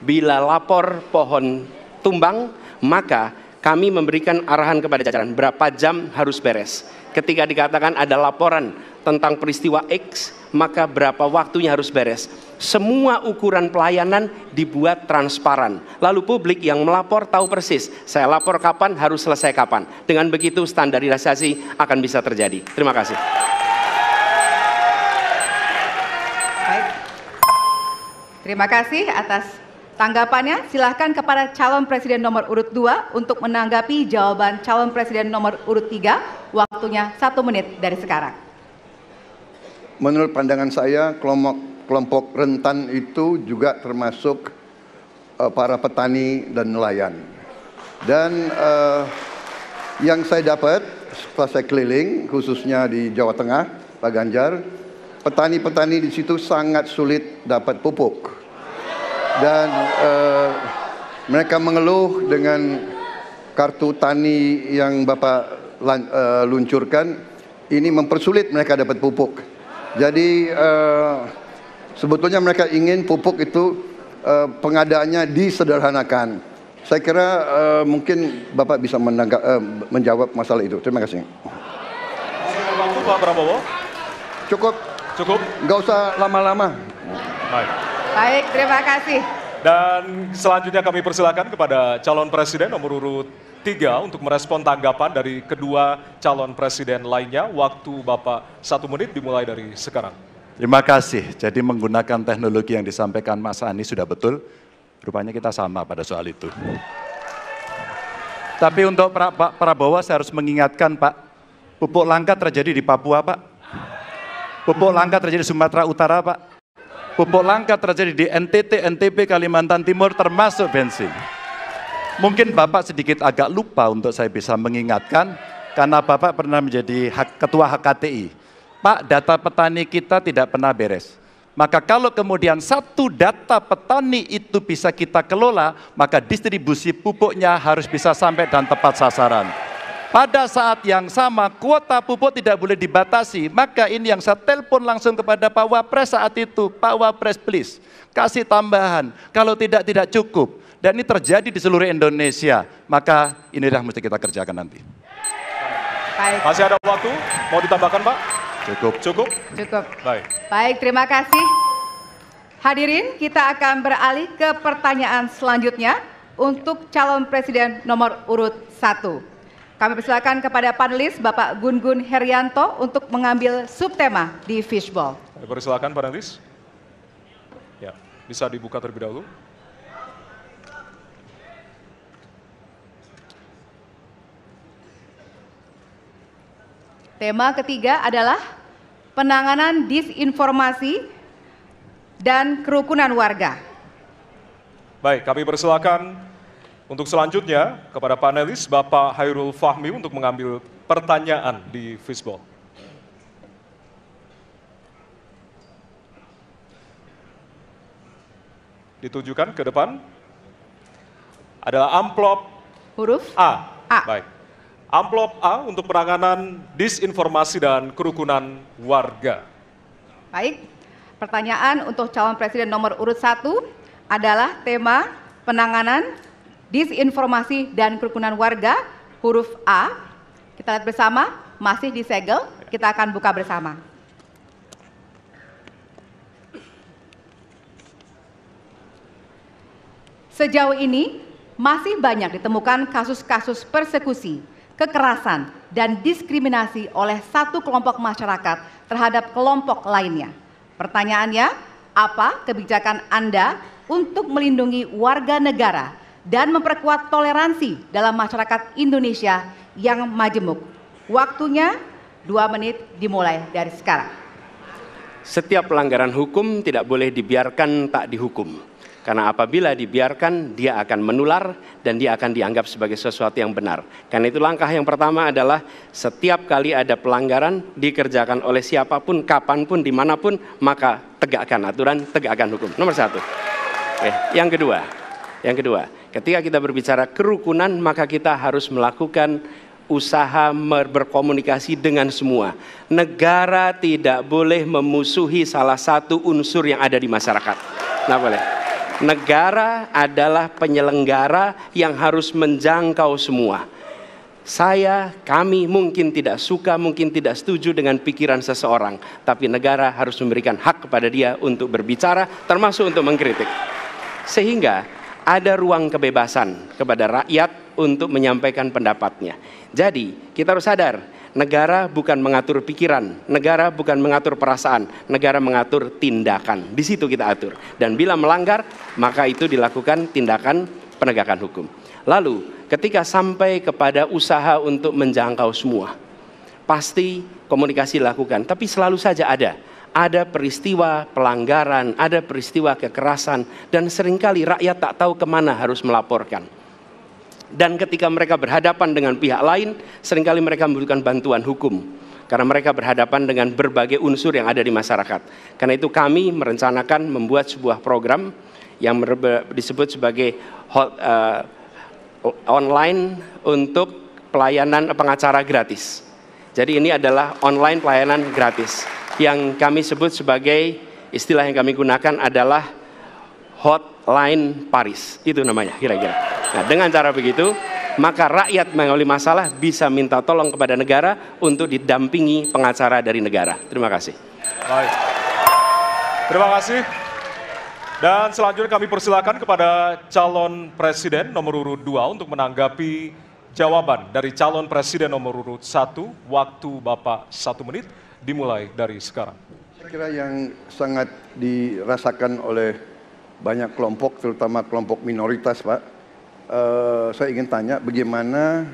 bila lapor pohon tumbang, maka kami memberikan arahan kepada jajaran berapa jam harus beres. Ketika dikatakan ada laporan tentang peristiwa X, maka berapa waktunya harus beres. Semua ukuran pelayanan dibuat transparan. Lalu publik yang melapor tahu persis, saya lapor kapan, harus selesai kapan. Dengan begitu standarisasi akan bisa terjadi. Terima kasih. Baik. Terima kasih atas tanggapannya. Silahkan kepada calon presiden nomor urut 2 untuk menanggapi jawaban calon presiden nomor urut 3. Waktunya 1 menit dari sekarang. Menurut pandangan saya, kelompok rentan itu juga termasuk para petani dan nelayan. Dan yang saya dapat setelah saya keliling, khususnya di Jawa Tengah, Pak Ganjar, petani-petani di situ sangat sulit dapat pupuk. Dan mereka mengeluh dengan kartu tani yang Bapak luncurkan, ini mempersulit mereka dapat pupuk. Jadi sebetulnya mereka ingin pupuk itu pengadaannya disederhanakan. Saya kira mungkin Bapak bisa menjawab masalah itu. Terima kasih. Waktu Pak Prabowo. Cukup. Cukup. Nggak usah lama-lama. Baik. Baik, terima kasih. Dan selanjutnya kami persilakan kepada calon presiden nomor urut 3 untuk merespon tanggapan dari kedua calon presiden lainnya. Waktu Bapak 1 menit dimulai dari sekarang. Terima kasih. Jadi menggunakan teknologi yang disampaikan Mas Anies sudah betul. Rupanya kita sama pada soal itu. Tapi untuk Pak Prabowo saya harus mengingatkan Pak, pupuk langka terjadi di Papua Pak. Pupuk langka terjadi di Sumatera Utara Pak. Pupuk langka terjadi di NTT, NTB, Kalimantan Timur termasuk bensin. Mungkin Bapak sedikit agak lupa untuk saya bisa mengingatkan, karena Bapak pernah menjadi ketua HKTI. Pak, data petani kita tidak pernah beres. Maka kalau kemudian satu data petani itu bisa kita kelola, maka distribusi pupuknya harus bisa sampai dan tepat sasaran. Pada saat yang sama, kuota pupuk tidak boleh dibatasi. Maka ini yang saya telepon langsung kepada Pak Wapres saat itu. Pak Wapres please, kasih tambahan. Kalau tidak cukup. Dan ini terjadi di seluruh Indonesia. Maka inilah mesti kita kerjakan nanti. Baik. Masih ada waktu? Mau ditambahkan Pak? Cukup. Cukup? Cukup. Baik. Baik, terima kasih. Hadirin, kita akan beralih ke pertanyaan selanjutnya untuk calon presiden nomor urut 1. Kami persilakan kepada panelis Bapak Gun-Gun Herianto untuk mengambil subtema di Fishball. Kami persilakan panelis. Ya, bisa dibuka terlebih dahulu. Tema ketiga adalah penanganan disinformasi dan kerukunan warga. Baik, kami persilakan untuk selanjutnya kepada panelis Bapak Hairul Fahmi untuk mengambil pertanyaan di Fishball. Ditujukan ke depan. Adalah amplop Huruf A. A. Baik. Amplop A untuk penanganan disinformasi dan kerukunan warga. Baik, pertanyaan untuk calon presiden nomor urut 1 adalah tema penanganan disinformasi dan kerukunan warga, huruf A. Kita lihat bersama, masih disegel, kita akan buka bersama. Sejauh ini masih banyak ditemukan kasus-kasus persekusi, kekerasan, dan diskriminasi oleh satu kelompok masyarakat terhadap kelompok lainnya. Pertanyaannya, apa kebijakan Anda untuk melindungi warga negara dan memperkuat toleransi dalam masyarakat Indonesia yang majemuk? Waktunya 2 menit dimulai dari sekarang. Setiap pelanggaran hukum tidak boleh dibiarkan tak dihukum. Karena apabila dibiarkan, dia akan menular dan dia akan dianggap sebagai sesuatu yang benar. Karena itu langkah yang pertama adalah setiap kali ada pelanggaran dikerjakan oleh siapapun, kapanpun, dimanapun, maka tegakkan aturan, tegakkan hukum. Nomor 1. Yang kedua, ketika kita berbicara kerukunan, maka kita harus melakukan usaha berkomunikasi dengan semua. Negara tidak boleh memusuhi salah satu unsur yang ada di masyarakat. Nggak boleh. Negara adalah penyelenggara yang harus menjangkau semua. Kami mungkin tidak suka, mungkin tidak setuju dengan pikiran seseorang, tapi negara harus memberikan hak kepada dia untuk berbicara, termasuk untuk mengkritik. Sehingga ada ruang kebebasan kepada rakyat untuk menyampaikan pendapatnya. Jadi kita harus sadar, negara bukan mengatur pikiran, negara bukan mengatur perasaan, negara mengatur tindakan. Di situ kita atur. Dan bila melanggar, maka itu dilakukan tindakan penegakan hukum. Lalu, ketika sampai kepada usaha untuk menjangkau semua, pasti komunikasi dilakukan. Tapi selalu saja ada peristiwa pelanggaran, ada peristiwa kekerasan, dan seringkali rakyat tak tahu kemana harus melaporkan. Dan ketika mereka berhadapan dengan pihak lain, seringkali mereka membutuhkan bantuan hukum. Karena mereka berhadapan dengan berbagai unsur yang ada di masyarakat. Karena itu kami merencanakan membuat sebuah program yang disebut sebagai online untuk pelayanan pengacara gratis. Jadi ini adalah online pelayanan gratis. Yang kami sebut sebagai, istilah yang kami gunakan adalah Hotline Paris. Itu namanya kira-kira. Nah, dengan cara begitu, maka rakyat mengalami masalah bisa minta tolong kepada negara untuk didampingi pengacara dari negara. Terima kasih. Baik. Terima kasih. Dan selanjutnya kami persilakan kepada calon presiden nomor urut 2 untuk menanggapi jawaban dari calon presiden nomor urut 1. Waktu Bapak 1 menit dimulai dari sekarang. Saya kira yang sangat dirasakan oleh banyak kelompok, terutama kelompok minoritas, Pak. Saya ingin tanya bagaimana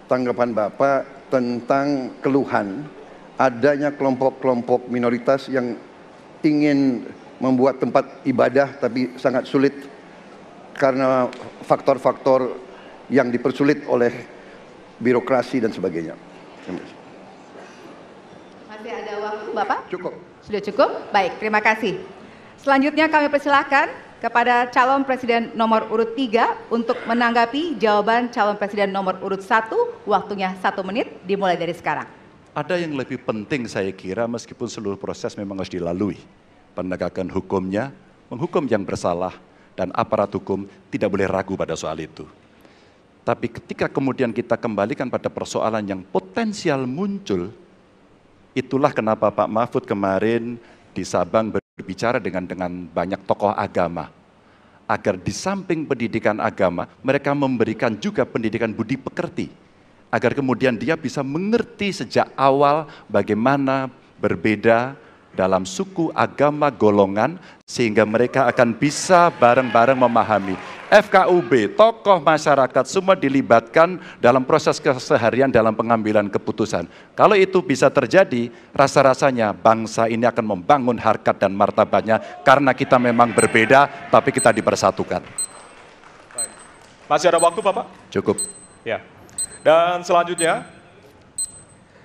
tanggapan Bapak tentang keluhan adanya kelompok-kelompok minoritas yang ingin membuat tempat ibadah tapi sangat sulit karena faktor-faktor yang dipersulit oleh birokrasi dan sebagainya. Masih ada waktu, Bapak? Cukup. Sudah cukup? Baik, terima kasih. Selanjutnya kami persilakan kepada calon presiden nomor urut 3 untuk menanggapi jawaban calon presiden nomor urut 1. Waktunya 1 menit dimulai dari sekarang. Ada yang lebih penting saya kira, meskipun seluruh proses memang harus dilalui. Penegakan hukumnya, menghukum yang bersalah, dan aparat hukum tidak boleh ragu pada soal itu. Tapi ketika kemudian kita kembalikan pada persoalan yang potensial muncul, itulah kenapa Pak Mahfud kemarin di Sabang berbicara dengan banyak tokoh agama, agar di samping pendidikan agama, mereka memberikan juga pendidikan budi pekerti, agar kemudian dia bisa mengerti sejak awal bagaimana berbeda dalam suku, agama, golongan, sehingga mereka akan bisa bareng-bareng memahami. FKUB, tokoh masyarakat semua dilibatkan dalam proses keseharian dalam pengambilan keputusan. Kalau itu bisa terjadi, rasa-rasanya bangsa ini akan membangun harkat dan martabatnya karena kita memang berbeda, tapi kita dipersatukan. Masih ada waktu, Bapak? Cukup. Ya. Dan selanjutnya,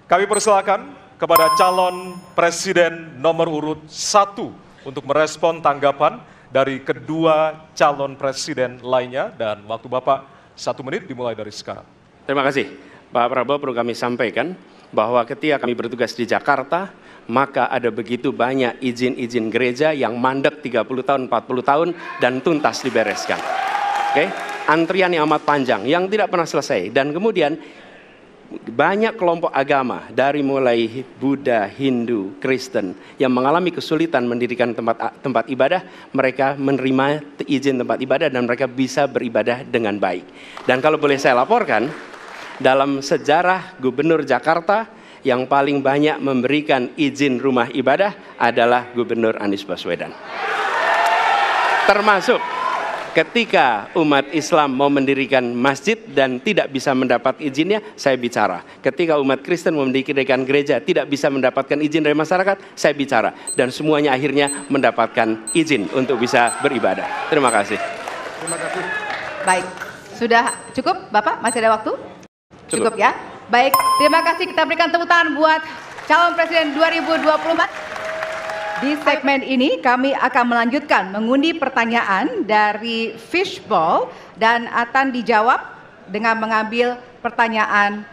kami persilakan kepada calon presiden nomor urut 1 untuk merespon tanggapan dari kedua calon presiden lainnya, dan waktu Bapak 1 menit dimulai dari sekarang. Terima kasih. Pak Prabowo, perlu kami sampaikan bahwa ketika kami bertugas di Jakarta, maka ada begitu banyak izin-izin gereja yang mandek 30 tahun, 40 tahun, dan tuntas dibereskan. Oke? Antrian yang amat panjang, yang tidak pernah selesai. Dan kemudian banyak kelompok agama dari mulai Buddha, Hindu, Kristen yang mengalami kesulitan mendirikan tempat ibadah, mereka menerima izin tempat ibadah dan mereka bisa beribadah dengan baik. Dan kalau boleh saya laporkan, dalam sejarah Gubernur Jakarta yang paling banyak memberikan izin rumah ibadah adalah Gubernur Anies Baswedan. Termasuk ketika umat Islam mau mendirikan masjid dan tidak bisa mendapat izinnya, saya bicara. Ketika umat Kristen mau mendirikan gereja tidak bisa mendapatkan izin dari masyarakat, saya bicara. Dan semuanya akhirnya mendapatkan izin untuk bisa beribadah. Terima kasih. Terima kasih. Baik, sudah cukup Bapak? Masih ada waktu? Cukup ya? Baik, terima kasih. Kita berikan tepuk tangan buat calon presiden 2024. Di segmen ini kami akan melanjutkan mengundi pertanyaan dari fishbowl dan akan dijawab dengan mengambil pertanyaan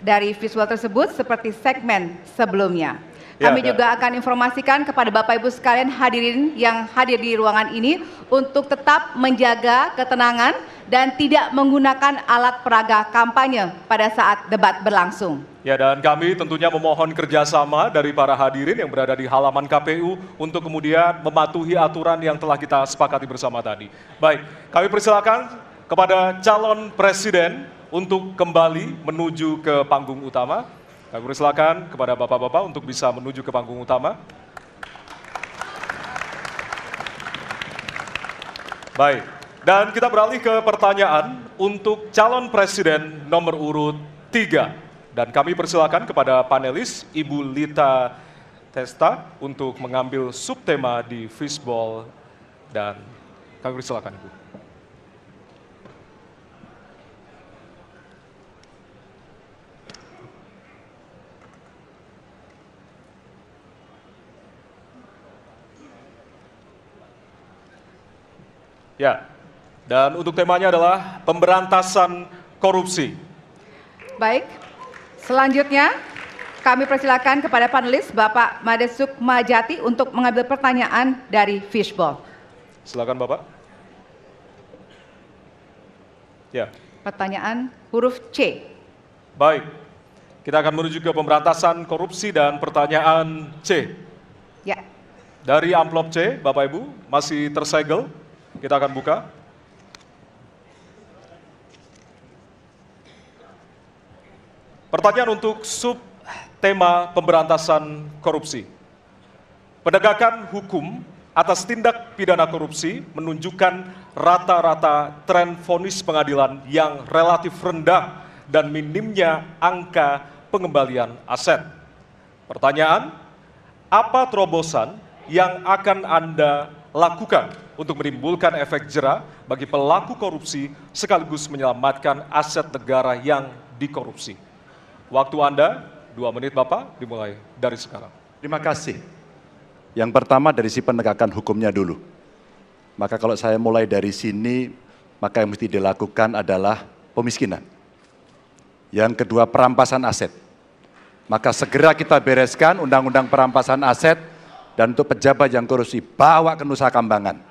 dari fishbowl tersebut seperti segmen sebelumnya. Kami juga akan informasikan kepada Bapak Ibu sekalian hadirin yang hadir di ruangan ini untuk tetap menjaga ketenangan dan tidak menggunakan alat peraga kampanye pada saat debat berlangsung. Ya, dan kami tentunya memohon kerjasama dari para hadirin yang berada di halaman KPU untuk kemudian mematuhi aturan yang telah kita sepakati bersama tadi. Baik, kami persilakan kepada calon presiden untuk kembali menuju ke panggung utama. Kami persilakan kepada bapak-bapak untuk bisa menuju ke panggung utama. Baik, dan kita beralih ke pertanyaan untuk calon presiden nomor urut 3. Dan kami persilakan kepada panelis Ibu Lita Testa untuk mengambil subtema di fishbowl dan kami persilakan Ibu. Ya, dan untuk temanya adalah pemberantasan korupsi. Baik, selanjutnya kami persilakan kepada panelis Bapak Made Sukmajati untuk mengambil pertanyaan dari fishbowl. Silakan Bapak. Ya. Pertanyaan huruf C. Baik, kita akan menuju ke pemberantasan korupsi dan pertanyaan C. Ya. Dari amplop C, Bapak Ibu, masih tersegel. Kita akan buka. Pertanyaan untuk subtema pemberantasan korupsi. Penegakan hukum atas tindak pidana korupsi menunjukkan rata-rata tren vonis pengadilan yang relatif rendah dan minimnya angka pengembalian aset. Pertanyaan, apa terobosan yang akan Anda lakukan untuk menimbulkan efek jera bagi pelaku korupsi sekaligus menyelamatkan aset negara yang dikorupsi? Waktu Anda 2 menit Bapak, dimulai dari sekarang. Terima kasih. Yang pertama dari si penegakan hukumnya dulu. Maka kalau saya mulai dari sini, maka yang mesti dilakukan adalah pemiskinan. Yang kedua perampasan aset. Maka segera kita bereskan undang-undang perampasan aset dan untuk pejabat yang korupsi bawa ke Nusa Kambangan.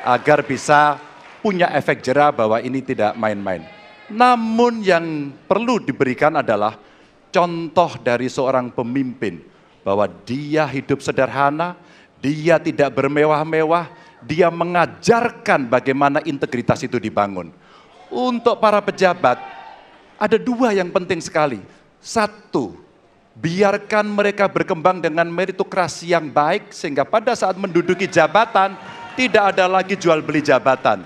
Agar bisa punya efek jera bahwa ini tidak main-main. Namun yang perlu diberikan adalah contoh dari seorang pemimpin bahwa dia hidup sederhana, dia tidak bermewah-mewah, dia mengajarkan bagaimana integritas itu dibangun. Untuk para pejabat, ada 2 yang penting sekali. 1, biarkan mereka berkembang dengan meritokrasi yang baik sehingga pada saat menduduki jabatan tidak ada lagi jual beli jabatan.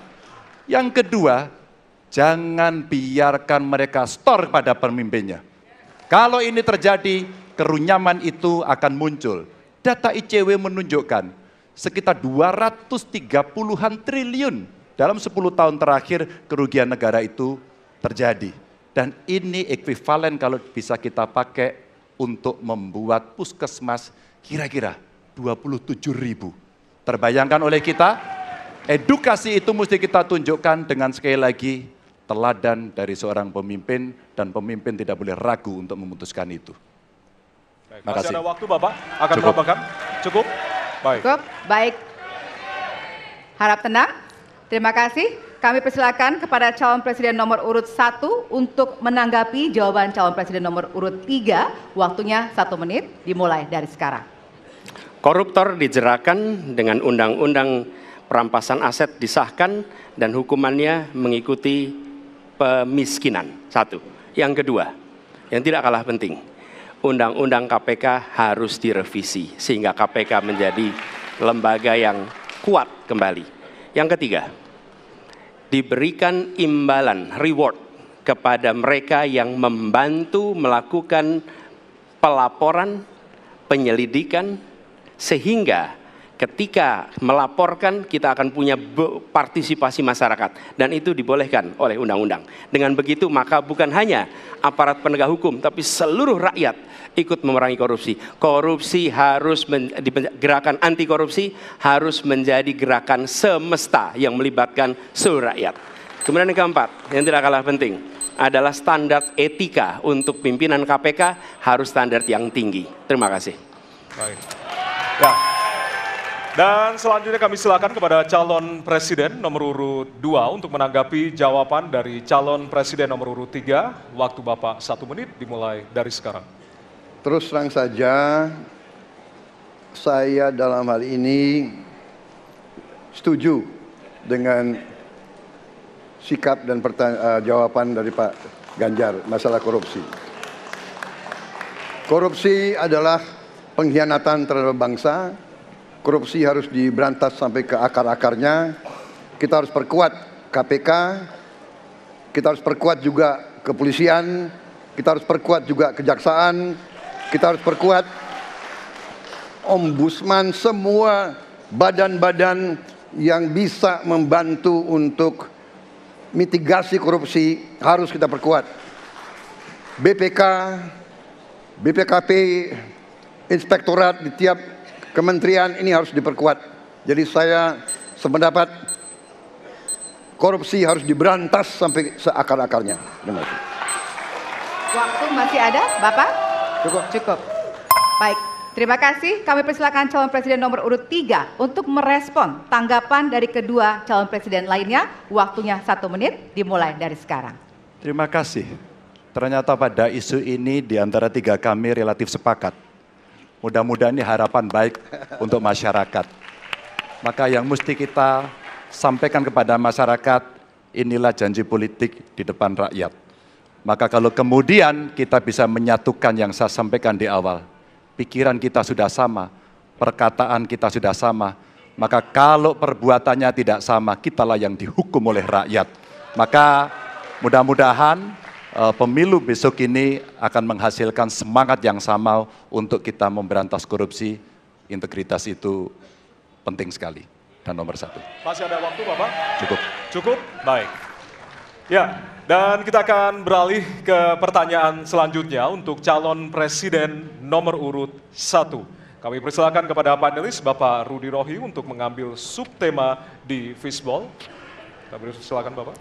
Yang kedua, jangan biarkan mereka store pada pemimpinnya. Kalau ini terjadi, kerunyaman itu akan muncul. Data ICW menunjukkan sekitar 230-an triliun dalam 10 tahun terakhir kerugian negara itu terjadi. Dan ini ekuivalen kalau bisa kita pakai untuk membuat puskesmas kira-kira 27.000. Terbayangkan oleh kita, edukasi itu mesti kita tunjukkan dengan sekali lagi teladan dari seorang pemimpin dan pemimpin tidak boleh ragu untuk memutuskan itu. Baik, masih ada waktu Bapak, akan menambahkan? Cukup? Baik. Cukup, baik. Harap tenang. Terima kasih. kami persilakan kepada calon presiden nomor urut 1 untuk menanggapi jawaban calon presiden nomor urut 3. Waktunya 1 menit, dimulai dari sekarang. Koruptor dijeratkan dengan undang-undang perampasan aset disahkan dan hukumannya mengikuti pemiskinan. 1. Yang kedua, yang tidak kalah penting, undang-undang KPK harus direvisi sehingga KPK menjadi lembaga yang kuat kembali. Yang ketiga, diberikan imbalan, reward kepada mereka yang membantu melakukan pelaporan, penyelidikan, sehingga ketika melaporkan kita akan punya partisipasi masyarakat dan itu dibolehkan oleh undang-undang. Dengan begitu maka bukan hanya aparat penegak hukum tapi seluruh rakyat ikut memerangi korupsi. Korupsi harus gerakan anti korupsi harus menjadi gerakan semesta yang melibatkan seluruh rakyat. Kemudian yang keempat, yang tidak kalah penting adalah standar etika untuk pimpinan KPK harus standar yang tinggi. Terima kasih. Baik. Ya. Dan selanjutnya kami silakan kepada calon presiden nomor urut 2 untuk menanggapi jawaban dari calon presiden nomor urut 3. Waktu Bapak 1 menit dimulai dari sekarang. Terus terang saja, saya dalam hal ini setuju dengan sikap dan jawaban dari Pak Ganjar masalah korupsi. Korupsi adalah pengkhianatan terhadap bangsa. Korupsi harus diberantas sampai ke akar-akarnya. Kita harus perkuat KPK, kita harus perkuat juga kepolisian, kita harus perkuat juga kejaksaan, kita harus perkuat ombudsman, semua badan-badan yang bisa membantu untuk mitigasi korupsi harus kita perkuat. BPK, BPKP, inspektorat di tiap kementerian ini harus diperkuat. Jadi saya sependapat korupsi harus diberantas sampai seakar-akarnya. Terima kasih. Waktu masih ada, Bapak? Cukup. Baik, terima kasih. Kami persilakan calon presiden nomor urut 3 untuk merespon tanggapan dari kedua calon presiden lainnya. Waktunya 1 menit, dimulai dari sekarang. Terima kasih. Ternyata pada isu ini di antara 3 kami relatif sepakat. Mudah-mudahan ini harapan baik untuk masyarakat. Maka yang mesti kita sampaikan kepada masyarakat, inilah janji politik di depan rakyat. Maka kalau kemudian kita bisa menyatukan yang saya sampaikan di awal, pikiran kita sudah sama, perkataan kita sudah sama, maka kalau perbuatannya tidak sama, kitalah yang dihukum oleh rakyat. Maka mudah-mudahan pemilu besok ini akan menghasilkan semangat yang sama untuk kita memberantas korupsi. Integritas itu penting sekali dan nomor 1. Masih ada waktu Bapak? Cukup. Cukup? Baik. Ya, dan kita akan beralih ke pertanyaan selanjutnya untuk calon presiden nomor urut 1. Kami persilakan kepada panelis Bapak Rudy Rohi untuk mengambil subtema di fishball. Kami persilakan Bapak.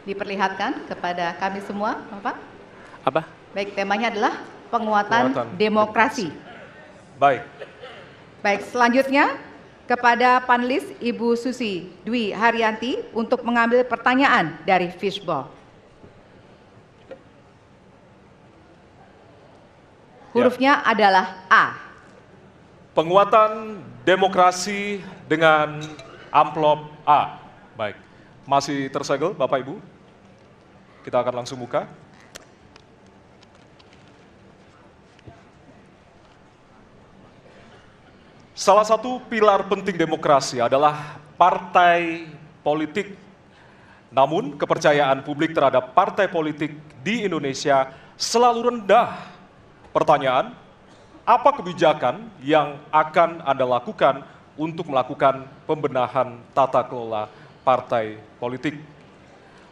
Diperlihatkan kepada kami semua, Bapak. Apa? Baik, temanya adalah penguatan demokrasi. Baik. Baik, selanjutnya kepada panelis Ibu Susi Dwi Haryanti untuk mengambil pertanyaan dari fishball. Hurufnya adalah A. Penguatan demokrasi dengan amplop A. Baik. Masih tersegel Bapak Ibu? Kita akan langsung buka. Salah satu pilar penting demokrasi adalah partai politik. Namun kepercayaan publik terhadap partai politik di Indonesia selalu rendah. Pertanyaan, apa kebijakan yang akan Anda lakukan untuk melakukan pembenahan tata kelola partai politik?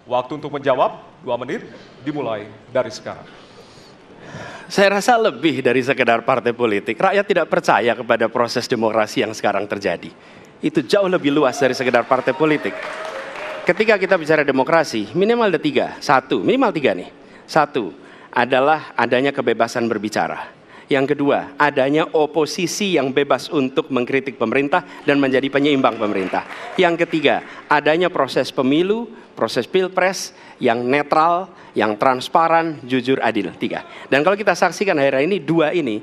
Waktu untuk menjawab 2 menit dimulai dari sekarang. Saya rasa lebih dari sekedar partai politik. Rakyat tidak percaya kepada proses demokrasi yang sekarang terjadi. Itu jauh lebih luas dari sekedar partai politik. Ketika kita bicara demokrasi, minimal ada 3. Minimal 3 nih. 1 adalah adanya kebebasan berbicara. Yang kedua, adanya oposisi yang bebas untuk mengkritik pemerintah dan menjadi penyeimbang pemerintah. Yang ketiga, adanya proses pemilu, proses pilpres yang netral, yang transparan, jujur, adil. 3. Dan kalau kita saksikan akhir-akhir ini, 2 ini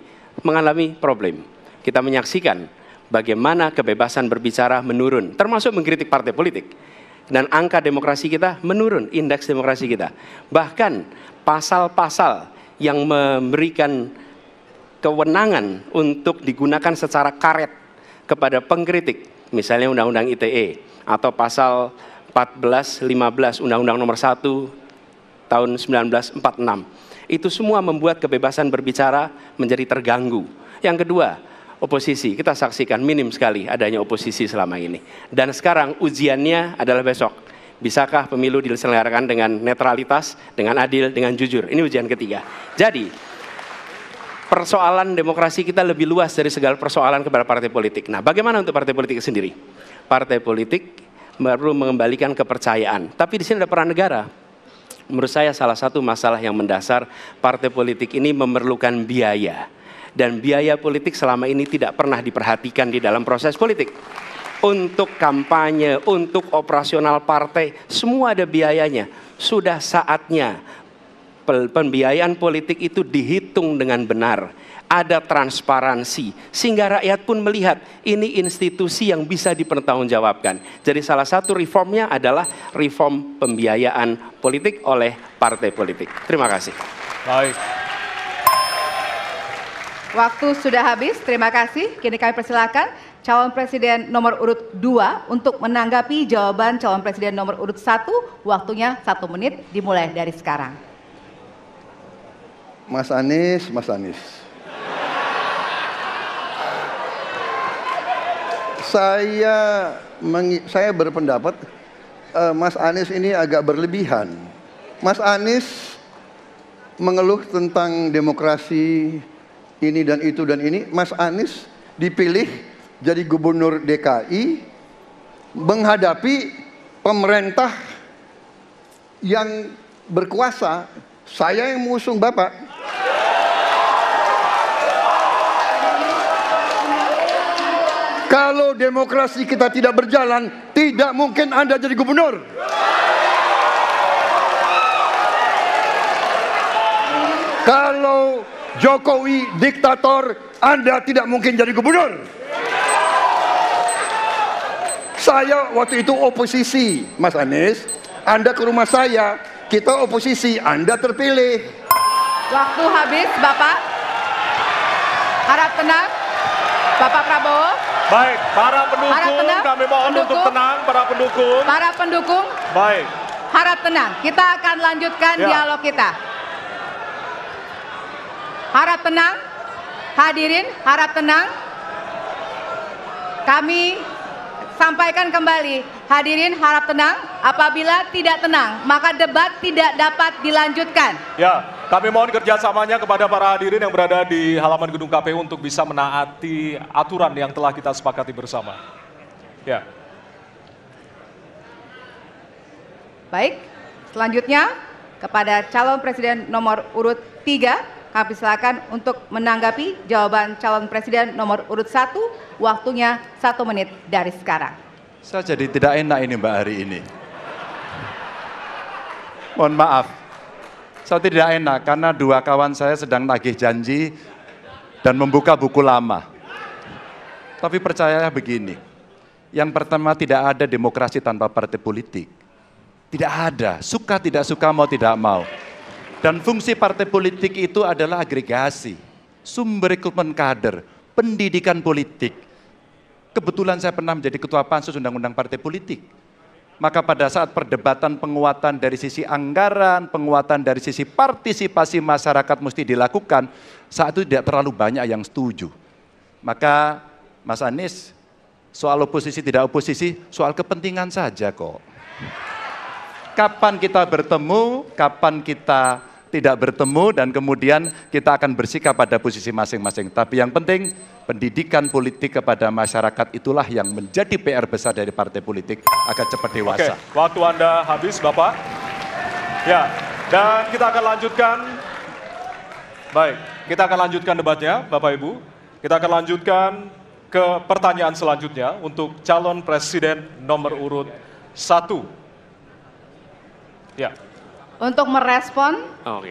mengalami problem. Kita menyaksikan bagaimana kebebasan berbicara menurun, termasuk mengkritik partai politik. Dan angka demokrasi kita menurun, indeks demokrasi kita. Bahkan pasal-pasal yang memberikan kewenangan untuk digunakan secara karet kepada pengkritik, misalnya Undang-Undang ITE atau pasal 14, 15 Undang-Undang Nomor 1 tahun 1946. Itu semua membuat kebebasan berbicara menjadi terganggu. Yang kedua, oposisi, kita saksikan minim sekali adanya oposisi selama ini. Dan sekarang ujiannya adalah besok. Bisakah pemilu diselenggarakan dengan netralitas, dengan adil, dengan jujur? Ini ujian ketiga. Jadi, persoalan demokrasi kita lebih luas dari segala persoalan kepada partai politik. Nah, bagaimana untuk partai politik sendiri? Partai politik perlu mengembalikan kepercayaan. Tapi di sini ada peran negara. Menurut saya salah satu masalah yang mendasar, partai politik ini memerlukan biaya. Dan biaya politik selama ini tidak pernah diperhatikan di dalam proses politik. Untuk kampanye, untuk operasional partai, semua ada biayanya. Sudah saatnya pembiayaan politik itu dihitung dengan benar. Ada transparansi, sehingga rakyat pun melihat ini institusi yang bisa dipertanggungjawabkan. Jadi salah satu reformnya adalah reform pembiayaan politik oleh partai politik. Terima kasih. Baik. Waktu sudah habis, terima kasih. Kini kami persilakan calon presiden nomor urut 2 untuk menanggapi jawaban calon presiden nomor urut 1. Waktunya 1 menit, dimulai dari sekarang. Mas Anies, Mas Anies. Saya berpendapat Mas Anies ini agak berlebihan. Mas Anies mengeluh tentang demokrasi ini dan itu dan ini. Mas Anies dipilih jadi gubernur DKI menghadapi pemerintah yang berkuasa. Saya yang mengusung Bapak. Kalau demokrasi kita tidak berjalan, tidak mungkin Anda jadi gubernur. Kalau Jokowi diktator, Anda tidak mungkin jadi gubernur. Saya waktu itu oposisi, Mas Anies. Anda ke rumah saya, kita oposisi, Anda terpilih. Waktu habis, Bapak. Harap tenang, Bapak Prabowo. Baik, para pendukung, kami mohon untuk tenang, para pendukung. Para pendukung, Baik. harap tenang. Kita akan lanjutkan dialog kita. Harap tenang, hadirin, harap tenang. Kami sampaikan kembali, hadirin harap tenang. Apabila tidak tenang, maka debat tidak dapat dilanjutkan. Ya, kami mohon kerjasamanya kepada para hadirin yang berada di halaman gedung KPU untuk bisa menaati aturan yang telah kita sepakati bersama. Ya. Baik, selanjutnya kepada calon presiden nomor urut 3. Kami silakan untuk menanggapi jawaban calon presiden nomor urut 1. Waktunya 1 menit dari sekarang. Saya jadi tidak enak ini Mbak hari ini. Mohon maaf. Saya tidak enak karena 2 kawan saya sedang nagih janji dan membuka buku lama. Tapi percaya begini. Yang pertama, tidak ada demokrasi tanpa partai politik. Tidak ada. Suka tidak suka, mau tidak mau. Dan fungsi partai politik itu adalah agregasi, sumber rekrutmen kader, pendidikan politik. Kebetulan saya pernah menjadi ketua pansus undang-undang partai politik. Maka pada saat perdebatan penguatan dari sisi anggaran, penguatan dari sisi partisipasi masyarakat mesti dilakukan, saat itu tidak terlalu banyak yang setuju. Maka Mas Anies, soal oposisi tidak oposisi, soal kepentingan saja kok. Kapan kita bertemu, kapan kita tidak bertemu, dan kemudian kita akan bersikap pada posisi masing-masing. Tapi yang penting, pendidikan politik kepada masyarakat itulah yang menjadi PR besar dari partai politik agar cepat dewasa. Oke, waktu Anda habis, Bapak. Ya, dan kita akan lanjutkan Baik, kita akan lanjutkan debatnya, Bapak Ibu. Kita akan lanjutkan ke pertanyaan selanjutnya untuk calon presiden nomor urut 1. Ya. Untuk merespon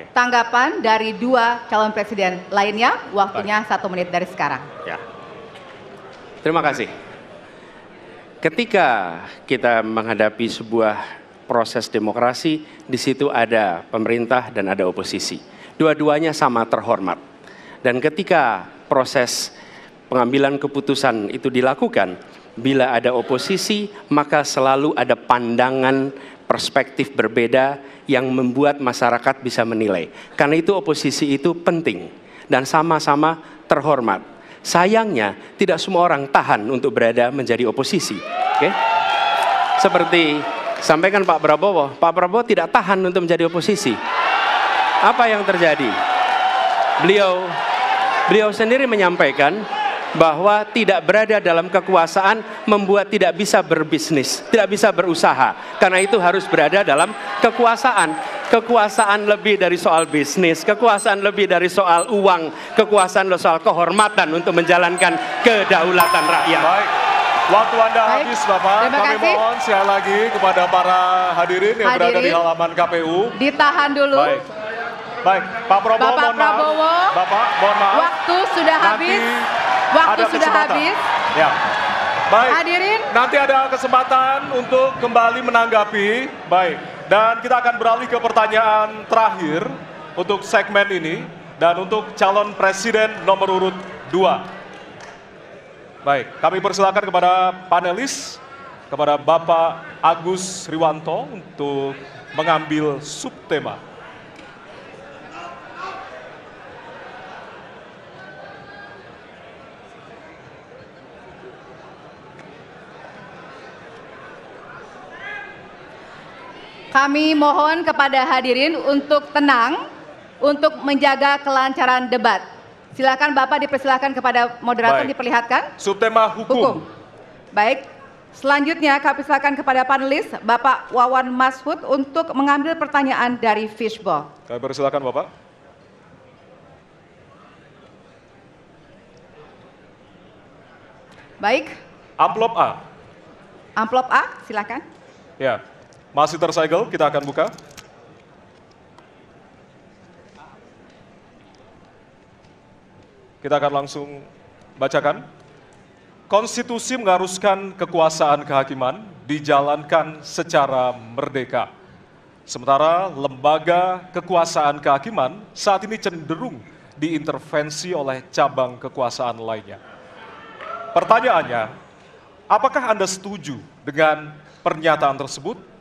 tanggapan dari dua calon presiden lainnya, waktunya 1 menit dari sekarang. Ya. Terima kasih. Ketika kita menghadapi sebuah proses demokrasi, di situ ada pemerintah dan ada oposisi. Dua-duanya sama terhormat. Dan ketika proses pengambilan keputusan itu dilakukan, bila ada oposisi, maka selalu ada pandangan perspektif berbeda yang membuat masyarakat bisa menilai. Karena itu oposisi itu penting dan sama-sama terhormat. Sayangnya tidak semua orang tahan untuk berada menjadi oposisi. Oke? Seperti sampaikan Pak Prabowo tidak tahan untuk menjadi oposisi. Apa yang terjadi? Beliau sendiri menyampaikan bahwa tidak berada dalam kekuasaan membuat tidak bisa berbisnis, tidak bisa berusaha. Karena itu harus berada dalam kekuasaan. Kekuasaan lebih dari soal bisnis, kekuasaan lebih dari soal uang, kekuasaan soal kehormatan untuk menjalankan kedaulatan rakyat. Baik, waktu Anda habis Bapak. Kami mohon sekali lagi kepada para hadirin yang berada di halaman KPU. Ditahan dulu. Baik, Pak Prabowo, mohon maaf. Bapak, mohon maaf. Waktu sudah habis. Waktu sudah habis. Ya. Baik. Hadirin. Nanti ada kesempatan untuk kembali menanggapi. Baik. Dan kita akan beralih ke pertanyaan terakhir untuk segmen ini dan untuk calon presiden nomor urut 2. Baik, kami persilakan kepada panelis, kepada Bapak Agus Riwanto untuk mengambil subtema. Kami mohon kepada hadirin untuk tenang, untuk menjaga kelancaran debat. Silakan Bapak dipersilakan kepada moderator diperlihatkan. Subtema hukum. Baik, selanjutnya kami silakan kepada panelis Bapak Wawan Masfud untuk mengambil pertanyaan dari Fishball. Kami persilakan Bapak. Baik. Amplop A. Amplop A, silakan. Ya. Masih tersegel, kita akan buka. Kita akan langsung bacakan. Konstitusi mengharuskan kekuasaan kehakiman dijalankan secara merdeka. Sementara lembaga kekuasaan kehakiman saat ini cenderung diintervensi oleh cabang kekuasaan lainnya. Pertanyaannya, apakah Anda setuju dengan pernyataan tersebut?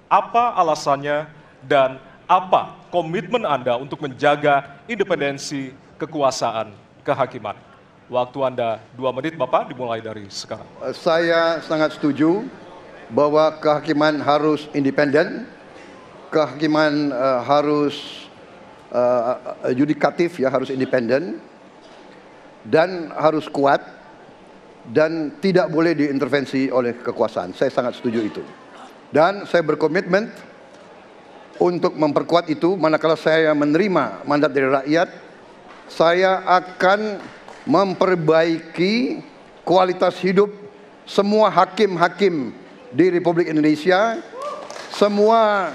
Apa alasannya dan apa komitmen Anda untuk menjaga independensi kekuasaan kehakiman? Waktu Anda 2 menit, Bapak, dimulai dari sekarang. Saya sangat setuju bahwa kehakiman harus independen, kehakiman harus yudikatif, ya, harus independen, dan harus kuat, dan tidak boleh diintervensi oleh kekuasaan. Saya sangat setuju itu. Dan saya berkomitmen untuk memperkuat itu. Manakala saya menerima mandat dari rakyat, saya akan memperbaiki kualitas hidup semua hakim-hakim di Republik Indonesia, semua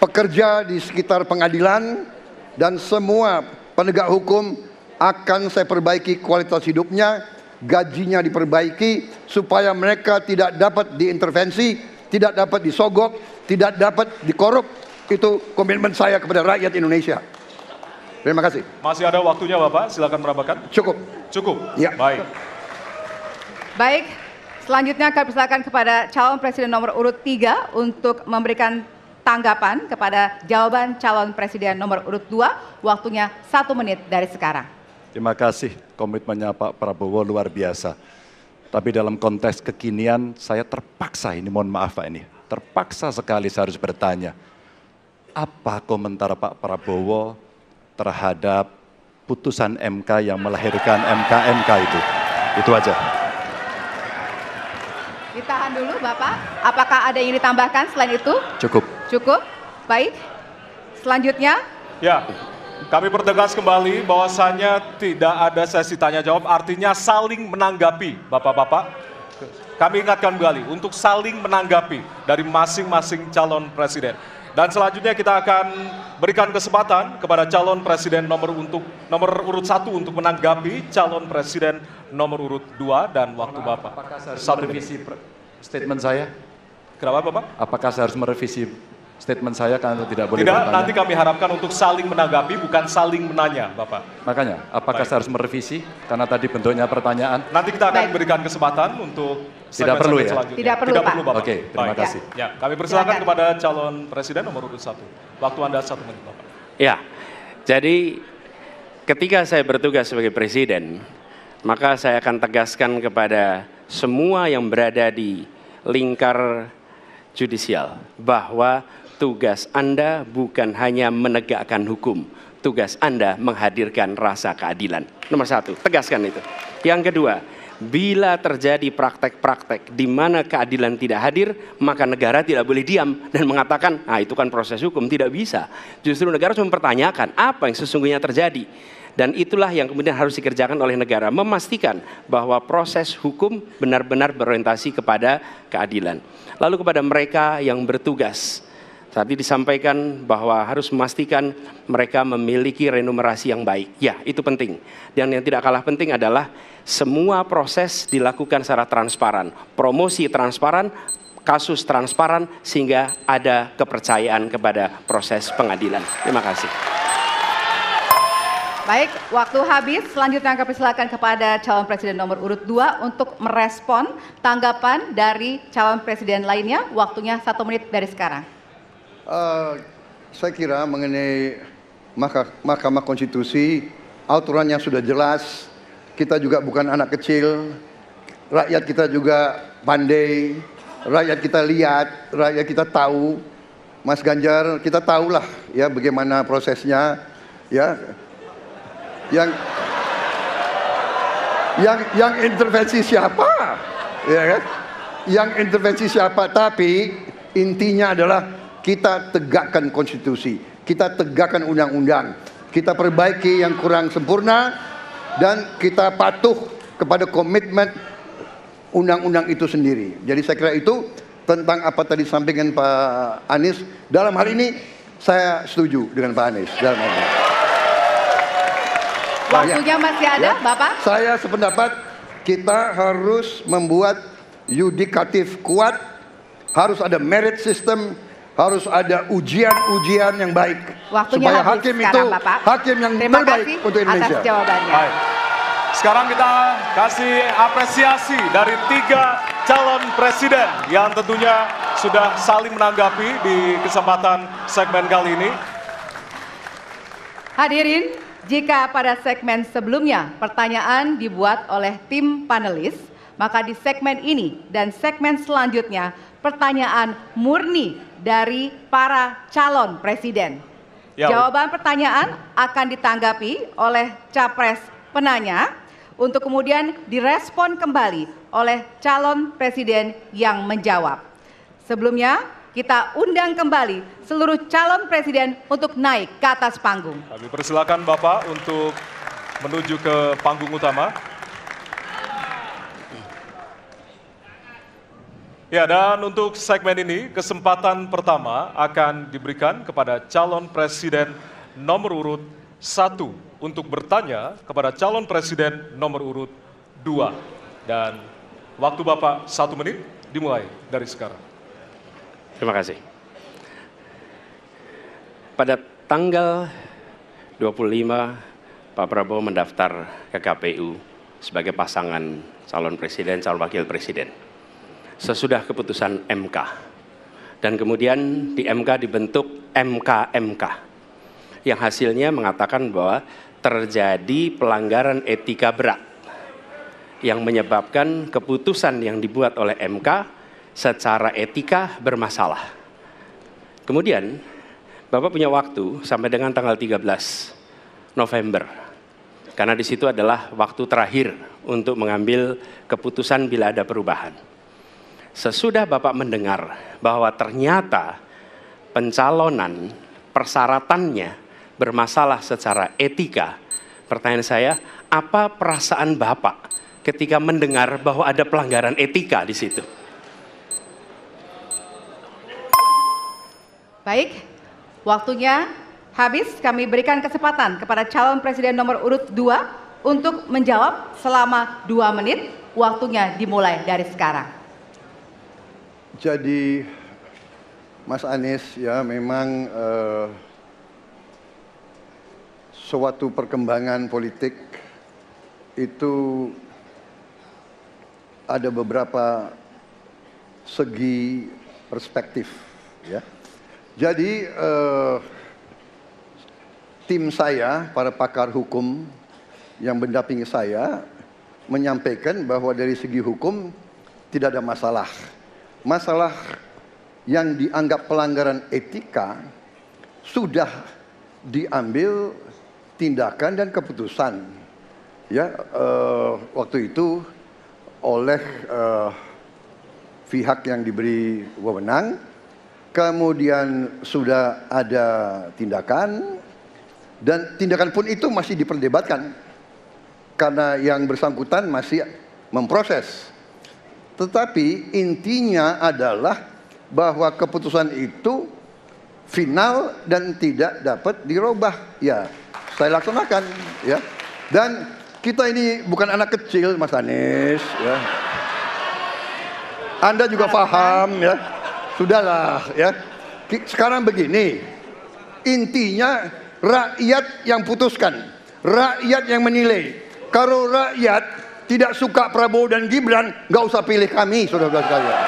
pekerja di sekitar pengadilan, dan semua penegak hukum akan saya perbaiki kualitas hidupnya. Gajinya diperbaiki supaya mereka tidak dapat diintervensi, tidak dapat disogok, tidak dapat dikorup. Itu komitmen saya kepada rakyat Indonesia. Terima kasih. Masih ada waktunya Bapak, silakan menambahkan. Cukup. Cukup? Ya. Baik. Baik, selanjutnya kami persilakan kepada calon presiden nomor urut 3 untuk memberikan tanggapan kepada jawaban calon presiden nomor urut 2. Waktunya 1 menit dari sekarang. Terima kasih, komitmennya Pak Prabowo luar biasa. Tapi dalam konteks kekinian saya terpaksa, ini mohon maaf Pak, ini terpaksa sekali saya harus bertanya. Apa komentar Pak Prabowo terhadap putusan MK yang melahirkan MK itu? Itu aja. Ditahan dulu Bapak, apakah ada yang ditambahkan selain itu? Cukup. Cukup, baik. Selanjutnya. Ya, Kami pertegas kembali bahwasanya tidak ada sesi tanya jawab, artinya saling menanggapi, Bapak-bapak. Kami ingatkan kembali untuk saling menanggapi dari masing-masing calon presiden. Dan selanjutnya kita akan berikan kesempatan kepada calon presiden nomor urut 1 untuk menanggapi calon presiden nomor urut 2 dan waktu Bapak. Apakah saya harus 1 menit. merevisi statement saya? Kenapa Bapak? Apakah saya harus merevisi statement saya karena tidak boleh Tidak, bertanya? nanti kami harapkan untuk saling menanggapi, bukan saling menanya, Bapak. Makanya, apakah Baik. saya harus merevisi? Karena tadi bentuknya pertanyaan. Nanti kita akan Baik. berikan kesempatan untuk Tidak perlu ya? selanjutnya. Tidak perlu, Pak. Bapak. Oke, terima Baik. kasih. Ya, kami persilakan Silakan. kepada calon presiden nomor urut 1. Waktu Anda 1 menit, Bapak. Ya, jadi ketika saya bertugas sebagai presiden, maka saya akan tegaskan kepada semua yang berada di lingkar judisial bahwa tugas Anda bukan hanya menegakkan hukum, tugas Anda menghadirkan rasa keadilan. Nomor 1, tegaskan itu. Yang kedua, bila terjadi praktek-praktek di mana keadilan tidak hadir, maka negara tidak boleh diam dan mengatakan, nah itu kan proses hukum, tidak bisa. Justru negara harus mempertanyakan apa yang sesungguhnya terjadi. Dan itulah yang kemudian harus dikerjakan oleh negara, memastikan bahwa proses hukum benar-benar berorientasi kepada keadilan. Lalu kepada mereka yang bertugas, tadi disampaikan bahwa harus memastikan mereka memiliki remunerasi yang baik. Ya, itu penting. Dan yang tidak kalah penting adalah semua proses dilakukan secara transparan. Promosi transparan, kasus transparan, sehingga ada kepercayaan kepada proses pengadilan. Terima kasih. Baik, waktu habis. Selanjutnya kami persilakan kepada calon presiden nomor urut 2 untuk merespon tanggapan dari calon presiden lainnya. Waktunya 1 menit dari sekarang. Saya kira mengenai Mahkamah Konstitusi, aturannya sudah jelas. Kita juga bukan anak kecil, rakyat kita juga pandai, rakyat kita lihat, rakyat kita tahu. Mas Ganjar, kita tahulah ya bagaimana prosesnya, ya. Yang intervensi siapa, ya kan? Yang intervensi siapa? Tapi intinya adalah kita tegakkan konstitusi, kita tegakkan undang-undang, kita perbaiki yang kurang sempurna, dan kita patuh kepada komitmen undang-undang itu sendiri. Jadi saya kira itu tentang apa tadi disampaikan Pak Anies. Dalam hal ini saya setuju dengan Pak Anies. Dalam hal ini. Waktunya masih ada, Bapak? Saya sependapat kita harus membuat yudikatif kuat, harus ada merit system, harus ada ujian-ujian yang baik. Waktunya supaya habis hakim sekarang, itu Bapak. hakim yang Terima terbaik kasih untuk Indonesia. atas jawabannya. Baik. Sekarang kita kasih apresiasi dari 3 calon presiden yang tentunya sudah saling menanggapi di kesempatan segmen kali ini. Hadirin, jika pada segmen sebelumnya pertanyaan dibuat oleh tim panelis, maka di segmen ini dan segmen selanjutnya pertanyaan murni dari para calon presiden. Ya. Jawaban pertanyaan akan ditanggapi oleh capres penanya untuk kemudian direspon kembali oleh calon presiden yang menjawab. Sebelumnya, kita undang kembali seluruh calon presiden untuk naik ke atas panggung. Kami persilakan Bapak untuk menuju ke panggung utama. Ya, dan untuk segmen ini kesempatan pertama akan diberikan kepada calon presiden nomor urut 1 untuk bertanya kepada calon presiden nomor urut 2. Dan waktu Bapak 1 menit dimulai dari sekarang. Terima kasih. Pada tanggal 25, Pak Prabowo mendaftar ke KPU sebagai pasangan calon presiden, calon wakil presiden. Sesudah keputusan MK. Dan kemudian di MK dibentuk MK-MK. Yang hasilnya mengatakan bahwa terjadi pelanggaran etika berat. Yang menyebabkan keputusan yang dibuat oleh MK secara etika bermasalah. Kemudian, Bapak punya waktu sampai dengan tanggal 13 November. Karena di situ adalah waktu terakhir untuk mengambil keputusan bila ada perubahan. Sesudah Bapak mendengar bahwa ternyata pencalonan persyaratannya bermasalah secara etika. Pertanyaan saya, apa perasaan Bapak ketika mendengar bahwa ada pelanggaran etika di situ? Baik, waktunya habis. Kami berikan kesempatan kepada calon presiden nomor urut 2 untuk menjawab selama 2 menit. Waktunya dimulai dari sekarang. Jadi Mas Anies ya memang suatu perkembangan politik itu ada beberapa segi perspektif ya. Jadi tim saya, para pakar hukum yang mendampingi saya menyampaikan bahwa dari segi hukum tidak ada masalah. Masalah yang dianggap pelanggaran etika sudah diambil tindakan dan keputusan ya waktu itu oleh pihak yang diberi wewenang, kemudian sudah ada tindakan dan tindakan pun itu masih diperdebatkan karena yang bersangkutan masih memproses. Tetapi intinya adalah bahwa keputusan itu final dan tidak dapat dirubah. Ya, saya laksanakan ya. Dan kita ini bukan anak kecil, Mas Anies ya. Anda juga paham ya. Sudahlah ya. Sekarang begini. Intinya rakyat yang putuskan, rakyat yang menilai. Kalau rakyat tidak suka Prabowo dan Gibran, nggak usah pilih kami, saudara-saudara sekalian.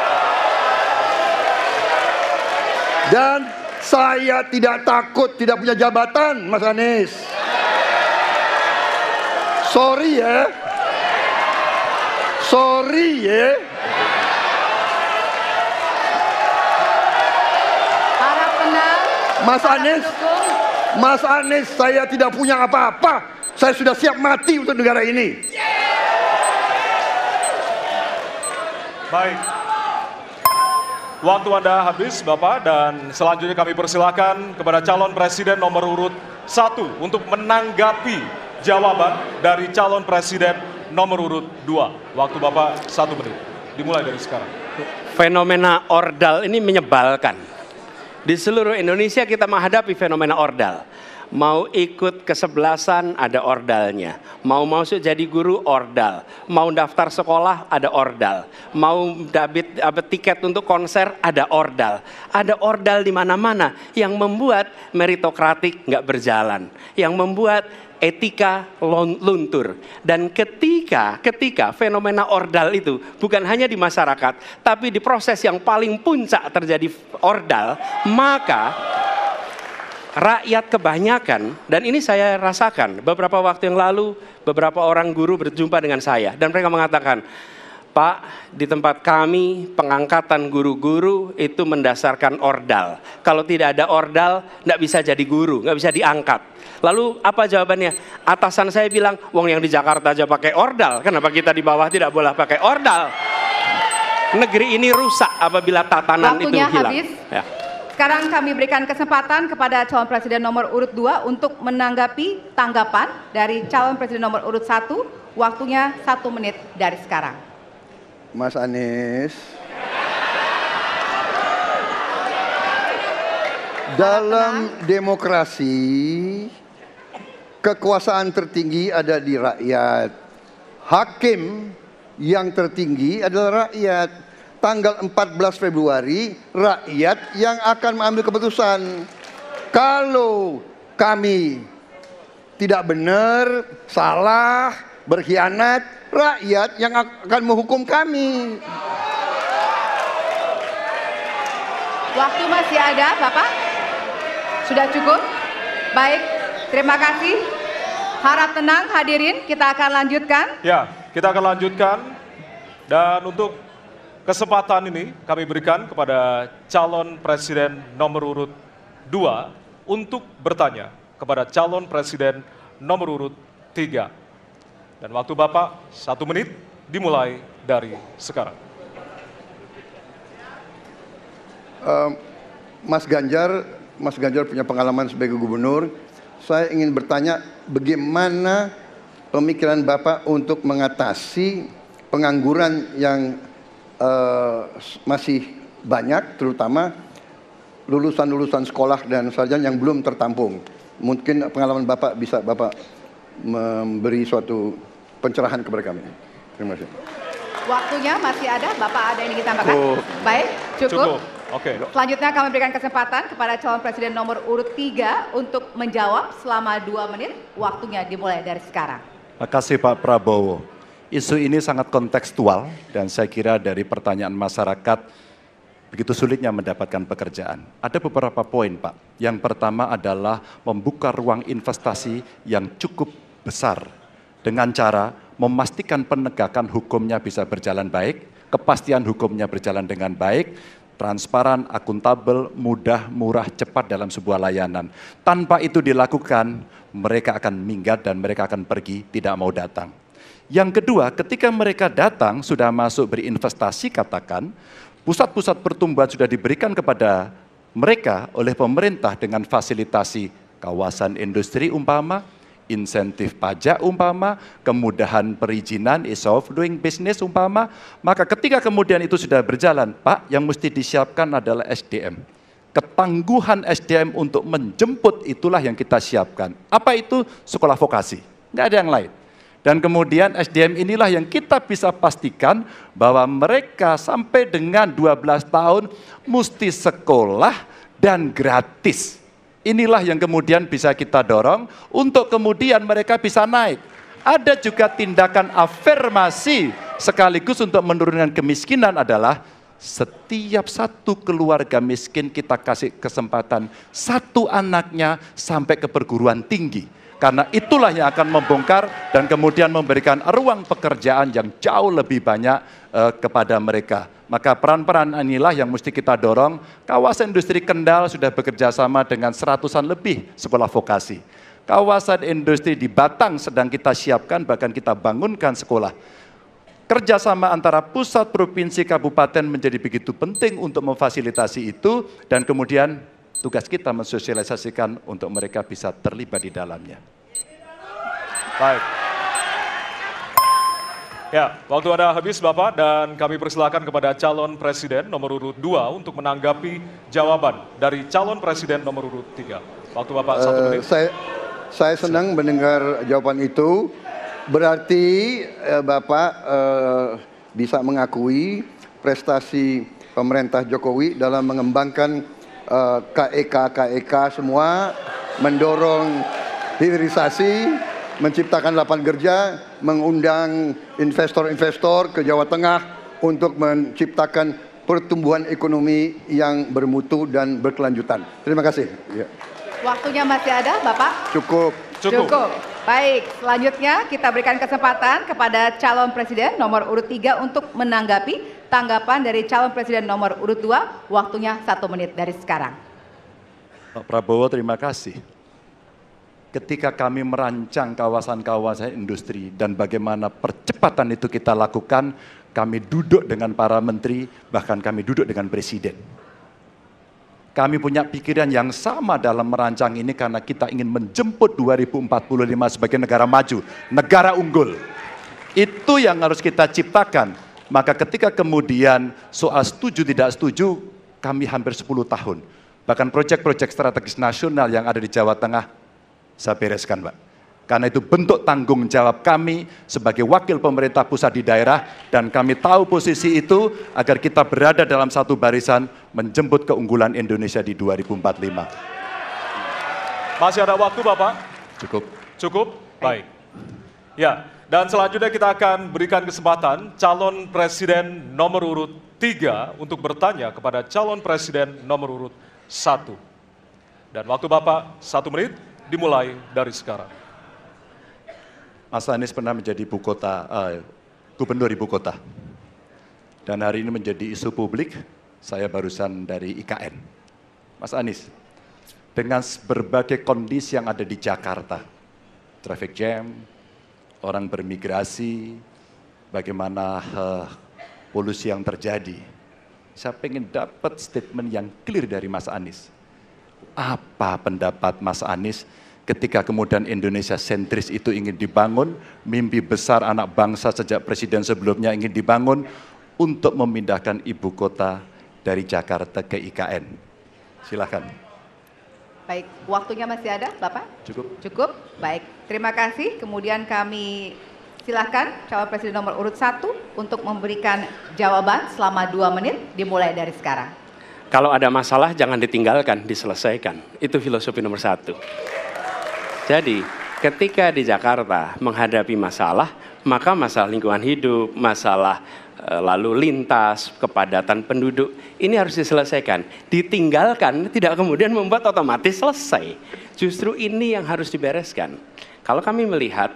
Dan saya tidak takut tidak punya jabatan, Mas Anies. Sorry ya. Sorry ya. Harap tenang. Mas Anies, saya tidak punya apa-apa. Saya sudah siap mati untuk negara ini. Baik. Waktu Anda habis, Bapak, dan selanjutnya kami persilakan kepada calon presiden nomor urut 1 untuk menanggapi jawaban dari calon presiden nomor urut 2. Waktu Bapak 1 menit. Dimulai dari sekarang. Fenomena ordal ini menyebalkan. Di seluruh Indonesia kita menghadapi fenomena ordal. Mau ikut kesebelasan ada ordalnya, mau masuk jadi guru ordal, mau daftar sekolah ada ordal, mau dapat tiket untuk konser ada ordal di mana-mana yang membuat meritokratik nggak berjalan, yang membuat etika luntur. Dan ketika fenomena ordal itu bukan hanya di masyarakat, tapi di proses yang paling puncak terjadi ordal, maka rakyat kebanyakan, dan ini saya rasakan beberapa waktu yang lalu, beberapa orang guru berjumpa dengan saya dan mereka mengatakan, Pak, di tempat kami pengangkatan guru-guru itu mendasarkan ordal. Kalau tidak ada ordal, nggak bisa jadi guru, nggak bisa diangkat. Lalu apa jawabannya? Atasan saya bilang, wong yang di Jakarta aja pakai ordal, kenapa kita di bawah tidak boleh pakai ordal? Negeri ini rusak apabila tatanan Waktunya itu hilang. Habis. Ya. Sekarang kami berikan kesempatan kepada calon presiden nomor urut 2 untuk menanggapi tanggapan dari calon presiden nomor urut 1. Waktunya 1 menit dari sekarang. Mas Anies. Dalam demokrasi, kekuasaan tertinggi ada di rakyat. Hakim yang tertinggi adalah rakyat. Tanggal 14 Februari, rakyat yang akan mengambil keputusan. Kalau kami tidak benar, salah, berkhianat, rakyat yang akan menghukum kami. Waktu masih ada, Bapak? Sudah cukup? Baik, terima kasih. Harap tenang hadirin, kita akan lanjutkan. Ya, kita akan lanjutkan. Dan untuk kesempatan ini kami berikan kepada calon presiden nomor urut 2 untuk bertanya kepada calon presiden nomor urut 3. Dan waktu Bapak 1 menit dimulai dari sekarang. Mas Ganjar punya pengalaman sebagai gubernur. saya ingin bertanya bagaimana pemikiran Bapak untuk mengatasi pengangguran yang masih banyak, terutama lulusan-lulusan sekolah dan sarjana yang belum tertampung. Mungkin pengalaman Bapak bisa Bapak memberi suatu pencerahan kepada kami. Terima kasih. Waktunya masih ada, Bapak ada yang ingin ditambahkan? Baik, cukup. Oke. Selanjutnya kami berikan kesempatan kepada calon presiden nomor urut 3 untuk menjawab selama 2 menit. Waktunya dimulai dari sekarang. Terima kasih Pak Prabowo. Isu ini sangat kontekstual dan saya kira dari pertanyaan masyarakat begitu sulitnya mendapatkan pekerjaan. Ada beberapa poin Pak. Yang pertama adalah membuka ruang investasi yang cukup besar dengan cara memastikan penegakan hukumnya bisa berjalan baik, kepastian hukumnya berjalan dengan baik, transparan, akuntabel, mudah, murah, cepat dalam sebuah layanan. Tanpa itu dilakukan, mereka akan minggat dan mereka akan pergi, tidak mau datang. Yang kedua, ketika mereka datang, sudah masuk berinvestasi katakan, pusat-pusat pertumbuhan sudah diberikan kepada mereka oleh pemerintah dengan fasilitasi kawasan industri umpama, insentif pajak umpama, kemudahan perizinan, ease of doing business umpama, maka ketika kemudian itu sudah berjalan, Pak, yang mesti disiapkan adalah SDM. Ketangguhan SDM untuk menjemput itulah yang kita siapkan. Apa itu? Sekolah vokasi, nggak ada yang lain. Dan kemudian SDM inilah yang kita bisa pastikan bahwa mereka sampai dengan 12 tahun mesti sekolah dan gratis. Inilah yang kemudian bisa kita dorong untuk kemudian mereka bisa naik. Ada juga tindakan afirmasi sekaligus untuk menurunkan kemiskinan adalah setiap satu keluarga miskin kita kasih kesempatan satu anaknya sampai ke perguruan tinggi. Karena itulah yang akan membongkar dan kemudian memberikan ruang pekerjaan yang jauh lebih banyak kepada mereka. Maka peran-peran inilah yang mesti kita dorong. Kawasan industri Kendal sudah bekerja sama dengan 100-an lebih sekolah vokasi. Kawasan industri di Batang sedang kita siapkan, bahkan kita bangunkan sekolah. Kerjasama antara pusat, provinsi, kabupaten menjadi begitu penting untuk memfasilitasi itu dan kemudian tugas kita mensosialisasikan untuk mereka bisa terlibat di dalamnya. Baik. Ya, waktu Anda habis Bapak dan kami persilakan kepada calon presiden nomor urut 2 untuk menanggapi jawaban dari calon presiden nomor urut 3. Waktu Bapak 1 menit. Saya senang mendengar jawaban itu. Berarti Bapak bisa mengakui prestasi pemerintah Jokowi dalam mengembangkan KEK semua, mendorong hilirisasi, menciptakan lapangan kerja, mengundang investor-investor ke Jawa Tengah untuk menciptakan pertumbuhan ekonomi yang bermutu dan berkelanjutan. Terima kasih. Ya. Waktunya masih ada, Bapak? Cukup. Baik, selanjutnya kita berikan kesempatan kepada calon presiden nomor urut 3 untuk menanggapi tanggapan dari calon presiden nomor urut 2. Waktunya 1 menit dari sekarang. Pak Prabowo, terima kasih. Ketika kami merancang kawasan-kawasan industri dan bagaimana percepatan itu kita lakukan, kami duduk dengan para menteri, bahkan kami duduk dengan presiden. Kami punya pikiran yang sama dalam merancang ini karena kita ingin menjemput 2045 sebagai negara maju, negara unggul. Itu yang harus kita ciptakan. Maka ketika kemudian soal setuju tidak setuju, kami hampir 10 tahun. Bahkan proyek-proyek strategis nasional yang ada di Jawa Tengah, saya bereskan Pak. Karena itu bentuk tanggung jawab kami sebagai wakil pemerintah pusat di daerah dan kami tahu posisi itu agar kita berada dalam satu barisan menjemput keunggulan Indonesia di 2045. Masih ada waktu Bapak? Cukup? Baik. Ya, dan selanjutnya kita akan berikan kesempatan calon presiden nomor urut 3 untuk bertanya kepada calon presiden nomor urut 1. Dan waktu Bapak 1 menit dimulai dari sekarang. Mas Anies pernah menjadi gubernur ibu kota. Dan hari ini menjadi isu publik, saya barusan dari IKN. Mas Anies, dengan berbagai kondisi yang ada di Jakarta, traffic jam, orang bermigrasi, bagaimana polusi yang terjadi, saya pengen dapat statement yang clear dari Mas Anies. Apa pendapat Mas Anies ketika kemudian Indonesia sentris itu ingin dibangun, mimpi besar anak bangsa sejak presiden sebelumnya ingin dibangun untuk memindahkan ibu kota dari Jakarta ke IKN. Silakan. Baik, waktunya masih ada, Bapak? Cukup. Cukup? Baik, terima kasih. Kemudian kami silakan calon presiden nomor urut 1 untuk memberikan jawaban selama 2 menit, dimulai dari sekarang. Kalau ada masalah jangan ditinggalkan, diselesaikan. Itu filosofi nomor 1. Jadi ketika di Jakarta menghadapi masalah, maka masalah lingkungan hidup, masalah lalu lintas, kepadatan penduduk, ini harus diselesaikan. Ditinggalkan tidak kemudian membuat otomatis selesai. Justru ini yang harus dibereskan. Kalau kami melihat,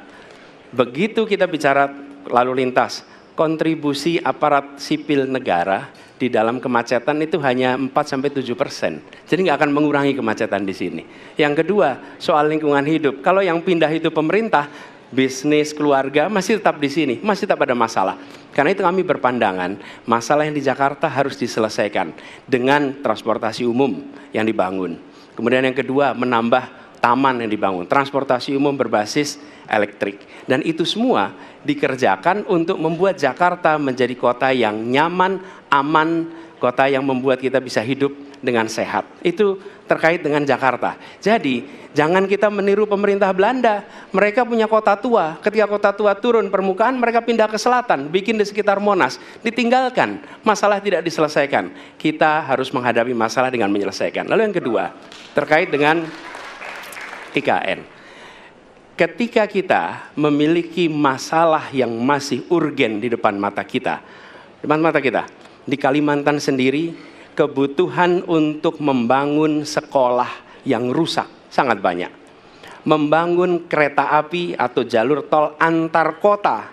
begitu kita bicara lalu lintas, kontribusi aparat sipil negara di dalam kemacetan itu hanya 4-7%. Jadi nggak akan mengurangi kemacetan di sini. Yang kedua, soal lingkungan hidup. Kalau yang pindah itu pemerintah, bisnis, keluarga masih tetap di sini, masih tetap ada masalah. Karena itu kami berpandangan, masalah yang di Jakarta harus diselesaikan dengan transportasi umum yang dibangun. Kemudian yang kedua, menambah taman yang dibangun, transportasi umum berbasis elektrik. Dan itu semua dikerjakan untuk membuat Jakarta menjadi kota yang nyaman, aman, kota yang membuat kita bisa hidup dengan sehat. Itu terkait dengan Jakarta. Jadi jangan kita meniru pemerintah Belanda. Mereka punya kota tua. Ketika kota tua turun permukaan, mereka pindah ke selatan, bikin di sekitar Monas. Ditinggalkan, masalah tidak diselesaikan. Kita harus menghadapi masalah dengan menyelesaikan. Lalu yang kedua, terkait dengan IKN. Ketika kita memiliki masalah yang masih urgen di depan mata kita, di Kalimantan sendiri, kebutuhan untuk membangun sekolah yang rusak sangat banyak. Membangun kereta api atau jalur tol antar kota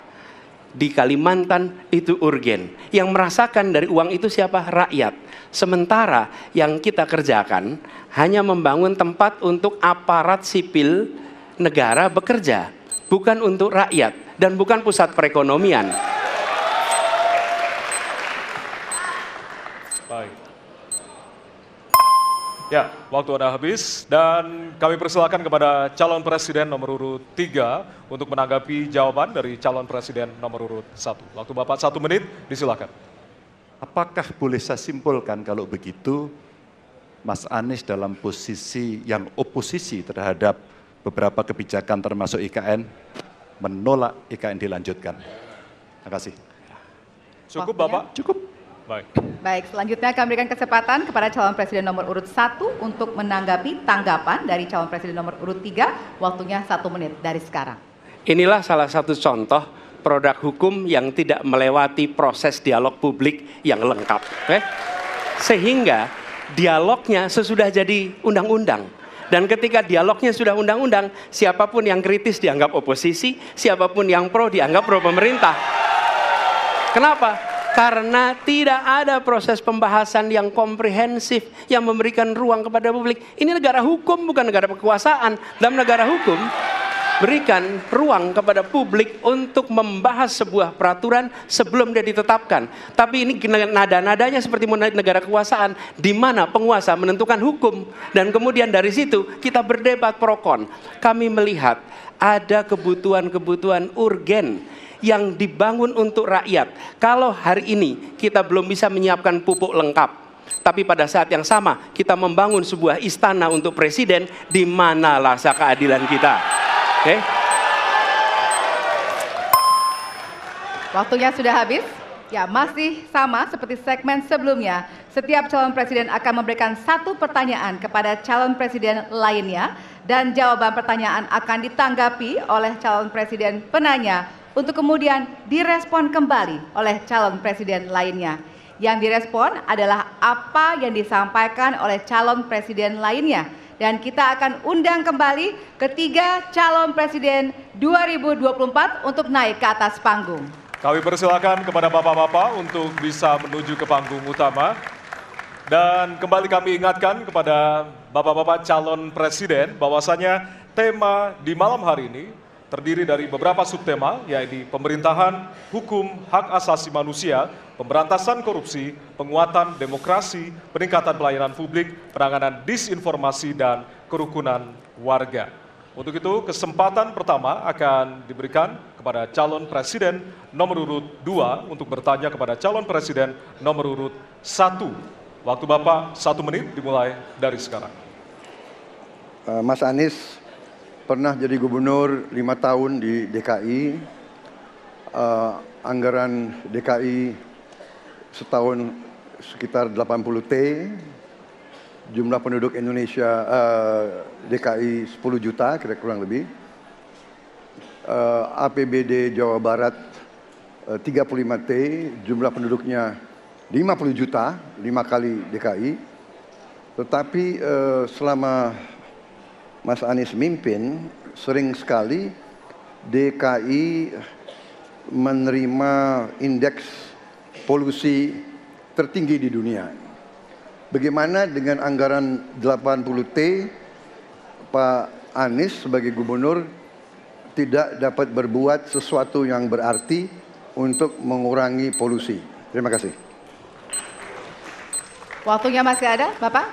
di Kalimantan itu urgen. Yang merasakan dari uang itu siapa? Rakyat. Sementara yang kita kerjakan hanya membangun tempat untuk aparat sipil negara bekerja, bukan untuk rakyat dan bukan pusat perekonomian. Baik. Ya, waktu Anda habis dan kami persilakan kepada calon presiden nomor urut 3 untuk menanggapi jawaban dari calon presiden nomor urut 1. Waktu Bapak 1 menit, disilakan. Apakah boleh saya simpulkan kalau begitu Mas Anies dalam posisi yang oposisi terhadap beberapa kebijakan termasuk IKN, menolak IKN dilanjutkan? Terima kasih. Cukup Waktunya? Bapak? Cukup. Baik. Baik, selanjutnya kami berikan kesempatan kepada calon presiden nomor urut 1 untuk menanggapi tanggapan dari calon presiden nomor urut 3, waktunya 1 menit dari sekarang. Inilah salah satu contoh produk hukum yang tidak melewati proses dialog publik yang lengkap. Sehingga dialognya sesudah jadi undang-undang. Dan ketika dialognya sudah undang-undang, siapapun yang kritis dianggap oposisi, siapapun yang pro dianggap pro pemerintah. Kenapa? Karena tidak ada proses pembahasan yang komprehensif yang memberikan ruang kepada publik. Ini negara hukum, bukan negara kekuasaan. Dalam negara hukum, berikan ruang kepada publik untuk membahas sebuah peraturan sebelum dia ditetapkan. Tapi ini nada-nadanya seperti negara kekuasaan, di mana penguasa menentukan hukum. Dan kemudian dari situ kita berdebat pro kon. Kami melihat ada kebutuhan-kebutuhan urgen yang dibangun untuk rakyat. Kalau hari ini kita belum bisa menyiapkan pupuk lengkap, tapi pada saat yang sama kita membangun sebuah istana untuk presiden, di mana rasa keadilan kita? Oke. Waktunya sudah habis. Ya, masih sama seperti segmen sebelumnya. Setiap calon presiden akan memberikan 1 pertanyaan kepada calon presiden lainnya dan jawaban pertanyaan akan ditanggapi oleh calon presiden penanya untuk kemudian direspon kembali oleh calon presiden lainnya. Yang direspon adalah apa yang disampaikan oleh calon presiden lainnya. Dan kita akan undang kembali ketiga calon presiden 2024 untuk naik ke atas panggung. Kami persilakan kepada Bapak-Bapak untuk bisa menuju ke panggung utama. Dan kembali kami ingatkan kepada Bapak-Bapak calon presiden bahwasanya tema di malam hari ini terdiri dari beberapa subtema, yaitu pemerintahan, hukum, hak asasi manusia, pemberantasan korupsi, penguatan demokrasi, peningkatan pelayanan publik, penanganan disinformasi, dan kerukunan warga. Untuk itu, kesempatan pertama akan diberikan kepada calon presiden nomor urut 2 untuk bertanya kepada calon presiden nomor urut 1. Waktu Bapak 1 menit dimulai dari sekarang. Mas Anies pernah jadi gubernur 5 tahun di DKI. Anggaran DKI setahun sekitar 80 T. Jumlah penduduk Indonesia DKI 10 juta kira-kira kurang lebih. APBD Jawa Barat 35 T, jumlah penduduknya 50 juta, 5 kali DKI. Tetapi selama Mas Anies mimpin, sering sekali DKI menerima indeks polusi tertinggi di dunia. Bagaimana dengan anggaran 80 T, Pak Anies sebagai gubernur tidak dapat berbuat sesuatu yang berarti untuk mengurangi polusi? Terima kasih. Waktunya masih ada, Bapak?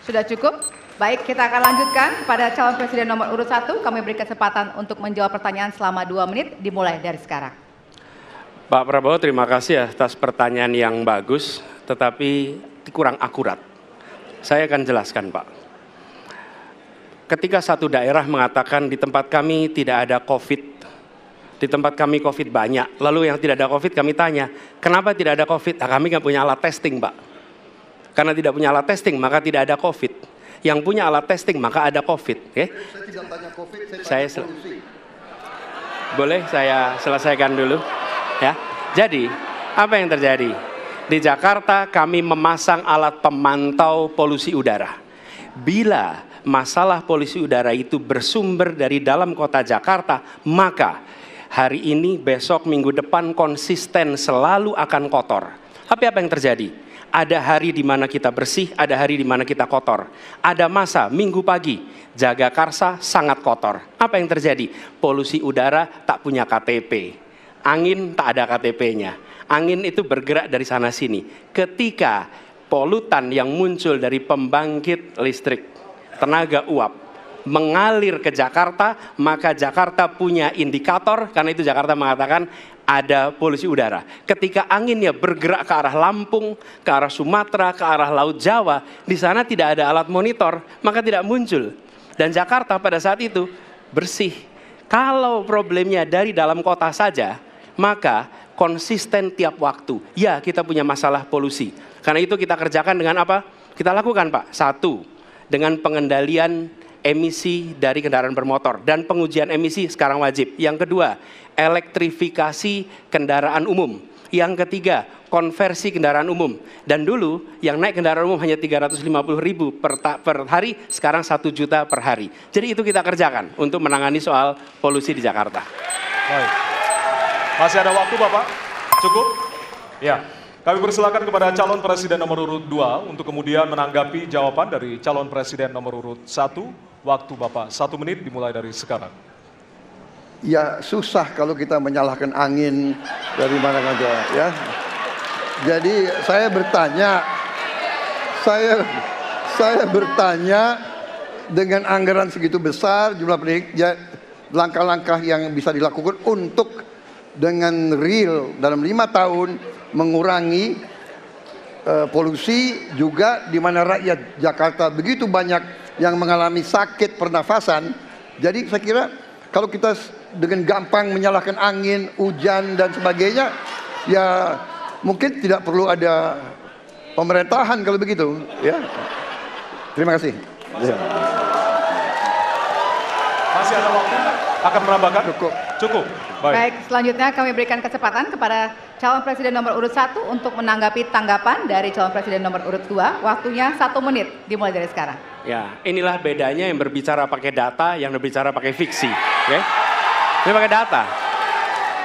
Sudah cukup? Baik, kita akan lanjutkan pada calon presiden nomor urut 1. Kami beri kesempatan untuk menjawab pertanyaan selama 2 menit, dimulai dari sekarang. Pak Prabowo, terima kasih atas pertanyaan yang bagus, tetapi kurang akurat. Saya akan jelaskan, Pak. Ketika satu daerah mengatakan di tempat kami tidak ada COVID, di tempat kami COVID banyak, lalu yang tidak ada COVID kami tanya, kenapa tidak ada COVID? Nah, kami nggak punya alat testing, Pak. Karena tidak punya alat testing, maka tidak ada COVID. Yang punya alat testing, maka ada COVID. Okay? Saya tidak tanya COVID, saya polusi. Boleh saya selesaikan dulu? Ya. Jadi, apa yang terjadi? Di Jakarta kami memasang alat pemantau polusi udara. Bila masalah polusi udara itu bersumber dari dalam kota Jakarta, maka hari ini, besok, minggu depan konsisten selalu akan kotor. Tapi apa yang terjadi? Ada hari di mana kita bersih, ada hari di mana kita kotor. Ada masa minggu pagi, Jagakarsa sangat kotor. Apa yang terjadi? Polusi udara tak punya KTP. Angin tak ada KTP-nya. Angin itu bergerak dari sana sini. Ketika polutan yang muncul dari pembangkit listrik, tenaga uap, mengalir ke Jakarta, maka Jakarta punya indikator, karena itu Jakarta mengatakan ada polusi udara. Ketika anginnya bergerak ke arah Lampung, ke arah Sumatera, ke arah Laut Jawa, di sana tidak ada alat monitor, maka tidak muncul. Dan Jakarta pada saat itu bersih. Kalau problemnya dari dalam kota saja, maka konsisten tiap waktu. Ya, kita punya masalah polusi. Karena itu kita kerjakan dengan apa? Kita lakukan, Pak. 1, dengan pengendalian emisi dari kendaraan bermotor. Dan pengujian emisi sekarang wajib. Yang kedua, elektrifikasi kendaraan umum. Yang ketiga, konversi kendaraan umum. Dan dulu yang naik kendaraan umum hanya 350.000 per hari, sekarang 1 juta per hari. Jadi itu kita kerjakan untuk menangani soal polusi di Jakarta. Baik. Masih ada waktu, Bapak? Cukup? Ya. Kami persilakan kepada calon presiden nomor urut 2 untuk kemudian menanggapi jawaban dari calon presiden nomor urut 1. Waktu Bapak 1 menit dimulai dari sekarang. Ya susah kalau kita menyalahkan angin dari mana saja, ya. Jadi saya bertanya dengan anggaran segitu besar, jumlah penduduk, ya, langkah-langkah yang bisa dilakukan untuk dengan real dalam 5 tahun mengurangi polusi, juga di mana rakyat Jakarta begitu banyak yang mengalami sakit pernafasan. Jadi saya kira kalau kita dengan gampang menyalahkan angin, hujan dan sebagainya, ya mungkin tidak perlu ada pemerintahan kalau begitu, ya. Terima kasih. Masih ada waktu? Akan menambahkan? Cukup. Baik, selanjutnya kami berikan kesempatan kepada calon presiden nomor urut 1 untuk menanggapi tanggapan dari calon presiden nomor urut 2. Waktunya 1 menit, dimulai dari sekarang. Ya, inilah bedanya yang berbicara pakai data, yang berbicara pakai fiksi. Okay? Ini pakai data.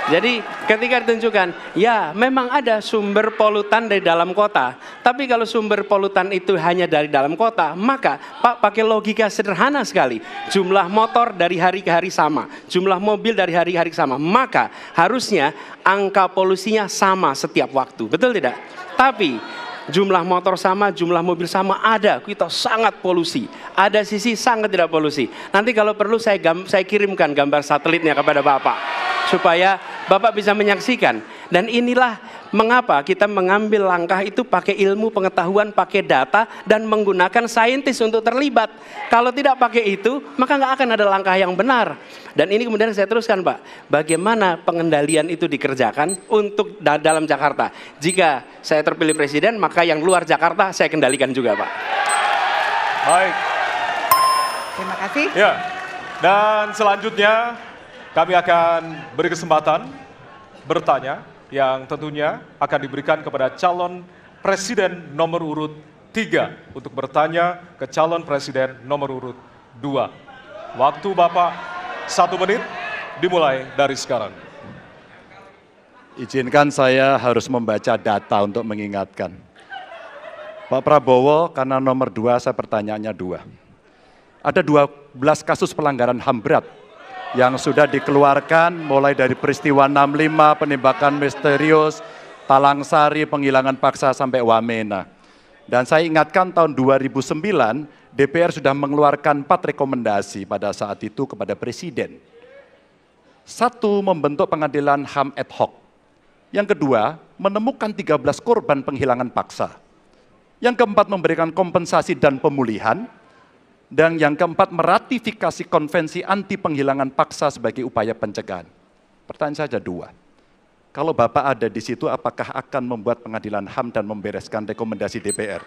Jadi ketika ditunjukkan, ya memang ada sumber polutan dari dalam kota. Tapi kalau sumber polutan itu hanya dari dalam kota, maka Pak pakai logika sederhana sekali. Jumlah motor dari hari ke hari sama, jumlah mobil dari hari ke hari sama. Maka harusnya angka polusinya sama setiap waktu, betul tidak? Tapi jumlah motor sama, jumlah mobil sama, ada. Kita sangat polusi. Ada sisi sangat tidak polusi. Nanti kalau perlu saya kirimkan gambar satelitnya kepada Bapak, supaya Bapak bisa menyaksikan. Dan inilah mengapa kita mengambil langkah itu pakai ilmu pengetahuan, pakai data, dan menggunakan saintis untuk terlibat. Kalau tidak pakai itu, maka nggak akan ada langkah yang benar. Dan ini kemudian saya teruskan, Pak, bagaimana pengendalian itu dikerjakan untuk dalam Jakarta. Jika saya terpilih presiden, maka yang luar Jakarta saya kendalikan juga, Pak. Baik. Terima kasih. Ya, dan selanjutnya kami akan beri kesempatan bertanya yang tentunya akan diberikan kepada calon presiden nomor urut 3 untuk bertanya ke calon presiden nomor urut 2. Waktu Bapak 1 menit dimulai dari sekarang. Izinkan saya harus membaca data untuk mengingatkan. Pak Prabowo, karena nomor 2 saya pertanyaannya 2. Ada 12 kasus pelanggaran HAM berat yang sudah dikeluarkan mulai dari peristiwa 65, penembakan misterius, Talang Sari, penghilangan paksa sampai Wamena. Dan saya ingatkan tahun 2009 DPR sudah mengeluarkan 4 rekomendasi pada saat itu kepada Presiden. 1, membentuk pengadilan HAM ad hoc. Yang kedua, menemukan 13 korban penghilangan paksa. Yang keempat, memberikan kompensasi dan pemulihan. Dan yang keempat, meratifikasi konvensi anti penghilangan paksa sebagai upaya pencegahan. Pertanyaan saja 2. Kalau Bapak ada di situ, apakah akan membuat pengadilan HAM dan membereskan rekomendasi DPR?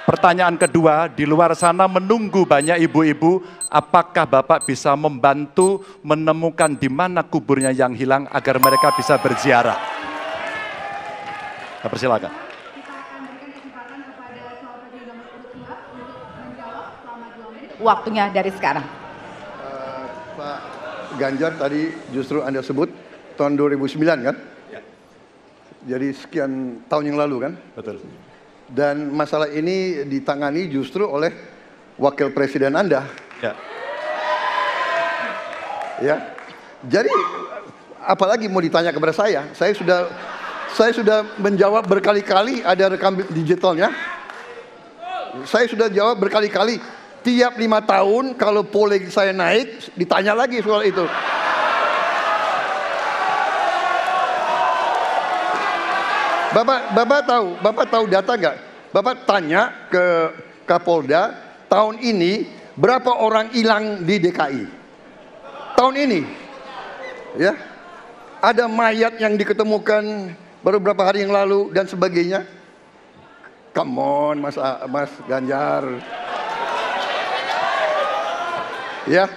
Pertanyaan kedua, di luar sana menunggu banyak ibu-ibu, apakah Bapak bisa membantu menemukan di mana kuburnya yang hilang agar mereka bisa berziarah? Saya persilakan. Waktunya dari sekarang. Pak Ganjar tadi justru Anda sebut tahun 2009 kan? Ya. Jadi sekian tahun yang lalu kan? Betul. Dan masalah ini ditangani justru oleh wakil presiden Anda. Ya. Ya. Jadi apalagi mau ditanya kepada saya? Saya sudah menjawab berkali-kali, ada rekam digitalnya. Saya sudah jawab berkali-kali. Tiap 5 tahun kalau polling saya naik, ditanya lagi soal itu. Bapak tahu data nggak? Bapak tanya ke Kapolda, tahun ini berapa orang hilang di DKI? Tahun ini, ya, ada mayat yang diketemukan baru beberapa hari yang lalu dan sebagainya. Come on, Mas Ganjar. Ya,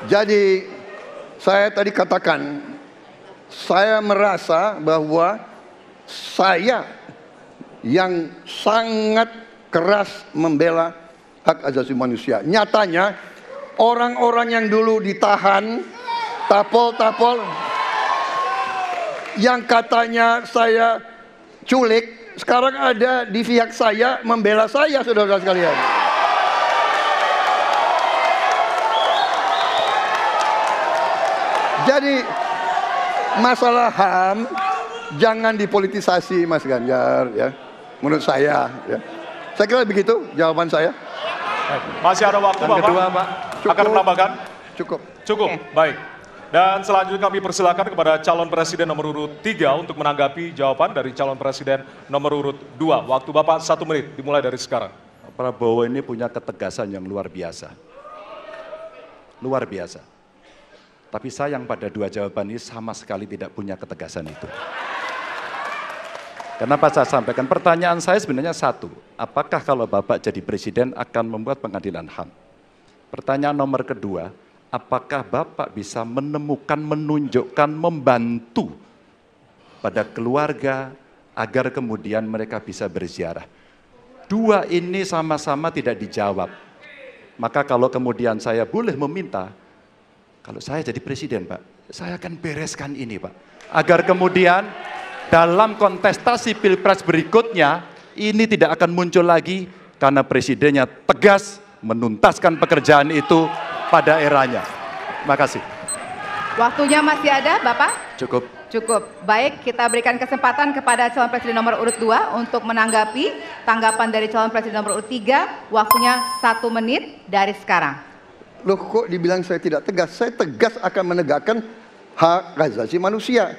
jadi saya tadi katakan, saya merasa bahwa saya yang sangat keras membela hak asasi manusia. Nyatanya orang-orang yang dulu ditahan, tapol-tapol, yang katanya saya culik, sekarang ada di pihak saya membela saya, saudara-saudara sekalian. Jadi masalah HAM jangan dipolitisasi, Mas Ganjar, ya. Menurut saya, ya. Saya kira begitu jawaban saya. Masih ada waktu, Bapak? Kedua, Pak. Akan menambahkan? Cukup. Cukup, baik. Dan selanjutnya kami persilakan kepada calon presiden nomor urut 3 untuk menanggapi jawaban dari calon presiden nomor urut 2. Waktu Bapak 1 menit, dimulai dari sekarang. Prabowo ini punya ketegasan yang luar biasa. Luar biasa. Tapi sayang pada 2 jawaban ini sama sekali tidak punya ketegasan itu. Kenapa saya sampaikan? Pertanyaan saya sebenarnya 1. Apakah kalau Bapak jadi presiden akan membuat pengadilan HAM? Pertanyaan nomor kedua, apakah Bapak bisa menemukan, menunjukkan, membantu pada keluarga agar kemudian mereka bisa berziarah? 2 ini sama-sama tidak dijawab. Maka kalau kemudian saya boleh meminta, kalau saya jadi presiden, Pak, saya akan bereskan ini, Pak. Agar kemudian dalam kontestasi pilpres berikutnya, ini tidak akan muncul lagi karena presidennya tegas menuntaskan pekerjaan itu pada eranya. Terima kasih. Waktunya masih ada, Bapak? Cukup. Cukup. Baik, kita berikan kesempatan kepada calon presiden nomor urut 2 untuk menanggapi tanggapan dari calon presiden nomor urut 3. Waktunya 1 menit dari sekarang. Loh, kok dibilang saya tidak tegas? Saya tegas akan menegakkan hak asasi manusia.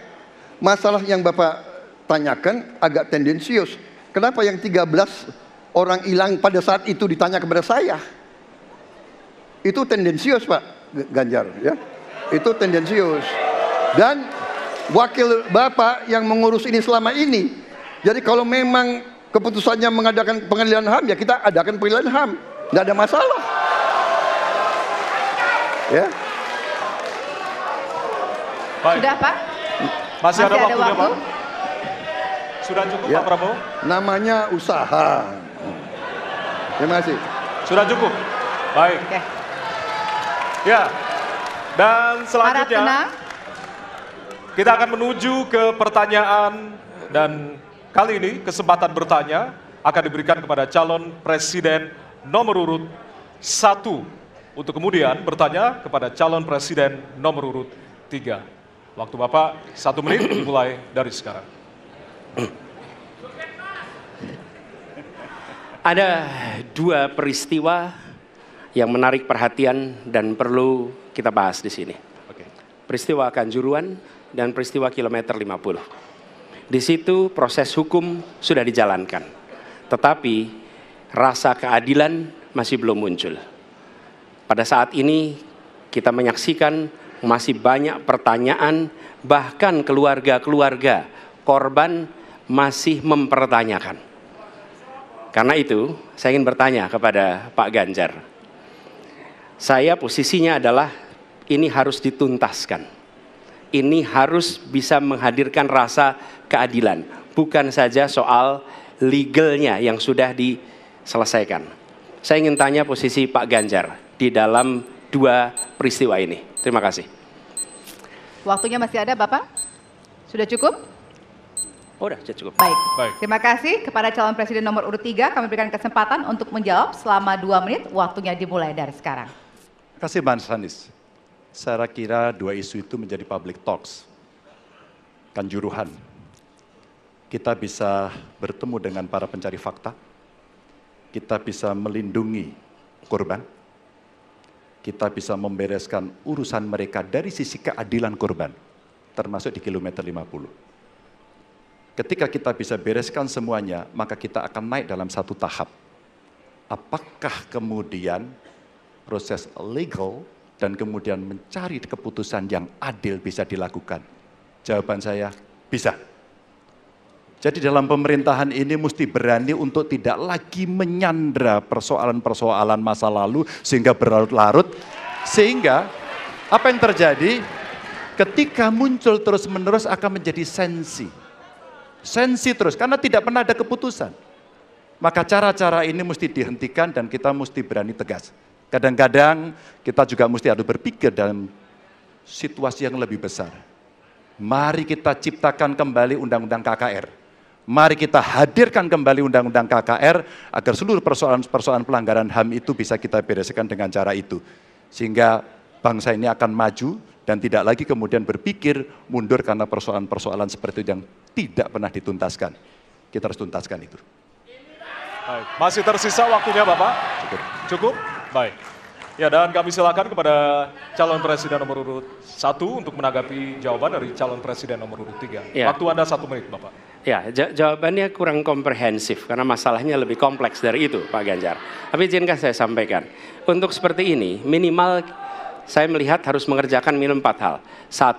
Masalah yang Bapak tanyakan agak tendensius. Kenapa yang 13 orang hilang pada saat itu ditanya kepada saya? Itu tendensius, Pak Ganjar, ya. Itu tendensius. Dan wakil Bapak yang mengurus ini selama ini. Jadi kalau memang keputusannya mengadakan pengadilan HAM, ya kita adakan pengadilan HAM. Tidak ada masalah. Ya. Baik. Sudah, Pak? Masih ada waktunya, waktu? Pak? Sudah cukup, Ya. Pak Prabowo? Namanya usaha. Terima kasih. Sudah cukup. Baik. Oke. Ya. Dan Harap selanjutnya tenang. kita akan menuju ke pertanyaan, dan kali ini kesempatan bertanya akan diberikan kepada calon presiden nomor urut 1 untuk kemudian bertanya kepada calon presiden nomor urut 3. Waktu Bapak 1 menit dimulai dari sekarang. Ada 2 peristiwa yang menarik perhatian dan perlu kita bahas di sini. Peristiwa Kanjuruhan dan peristiwa kilometer 50. Di situ proses hukum sudah dijalankan, tetapi rasa keadilan masih belum muncul. Pada saat ini kita menyaksikan masih banyak pertanyaan, bahkan keluarga-keluarga korban masih mempertanyakan. Karena itu saya ingin bertanya kepada Pak Ganjar. Saya posisinya adalah ini harus dituntaskan. Ini harus bisa menghadirkan rasa keadilan. Bukan saja soal legalnya yang sudah diselesaikan. Saya ingin tanya posisi Pak Ganjar di dalam 2 peristiwa ini. Terima kasih. Waktunya masih ada, Bapak? Sudah cukup? Oh, udah cukup. Baik. Baik. Terima kasih kepada calon presiden nomor urut 3. Kami berikan kesempatan untuk menjawab selama 2 menit. Waktunya dimulai dari sekarang. Terima kasih, Mas Anies. Saya kira 2 isu itu menjadi public talks. Kanjuruhan. Kita bisa bertemu dengan para pencari fakta. Kita bisa melindungi korban. Kita bisa membereskan urusan mereka dari sisi keadilan korban, termasuk di kilometer 50. Ketika kita bisa bereskan semuanya, maka kita akan naik dalam 1 tahap. Apakah kemudian proses legal dan kemudian mencari keputusan yang adil bisa dilakukan? Jawaban saya, bisa. Jadi dalam pemerintahan ini mesti berani untuk tidak lagi menyandra persoalan-persoalan masa lalu sehingga berlarut-larut. Sehingga apa yang terjadi ketika muncul terus-menerus akan menjadi sensi. Sensi terus karena tidak pernah ada keputusan. Maka cara-cara ini mesti dihentikan dan kita mesti berani tegas. Kadang-kadang kita juga mesti harus berpikir dalam situasi yang lebih besar. Mari kita ciptakan kembali Undang-Undang KKR. Mari kita hadirkan kembali Undang-Undang KKR agar seluruh persoalan-persoalan pelanggaran HAM itu bisa kita bereskan dengan cara itu. Sehingga bangsa ini akan maju dan tidak lagi kemudian berpikir mundur karena persoalan-persoalan seperti itu yang tidak pernah dituntaskan. Kita harus tuntaskan itu. Baik. Masih tersisa waktunya, Bapak? Cukup. Cukup? Baik. Ya, dan kami silakan kepada calon presiden nomor urut 1 untuk menanggapi jawaban dari calon presiden nomor urut 3. Ya. Waktu Anda 1 menit, Bapak. Ya, jawabannya kurang komprehensif karena masalahnya lebih kompleks dari itu, Pak Ganjar. Tapi izinkan saya sampaikan, untuk seperti ini minimal saya melihat harus mengerjakan minimum 4 hal. 1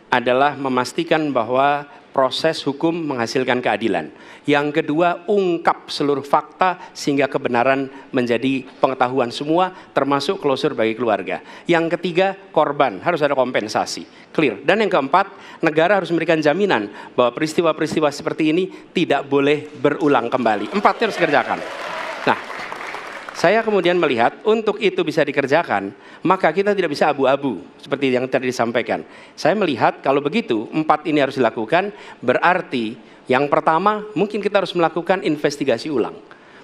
adalah memastikan bahwa proses hukum menghasilkan keadilan. Yang kedua, ungkap seluruh fakta sehingga kebenaran menjadi pengetahuan semua, termasuk closure bagi keluarga. Yang ketiga, korban harus ada kompensasi, clear. Dan yang keempat, negara harus memberikan jaminan bahwa peristiwa-peristiwa seperti ini tidak boleh berulang kembali. 4 harus dikerjakan. Nah, saya kemudian melihat untuk itu bisa dikerjakan, maka kita tidak bisa abu-abu seperti yang tadi disampaikan. Saya melihat kalau begitu 4 ini harus dilakukan, berarti yang pertama mungkin kita harus melakukan investigasi ulang,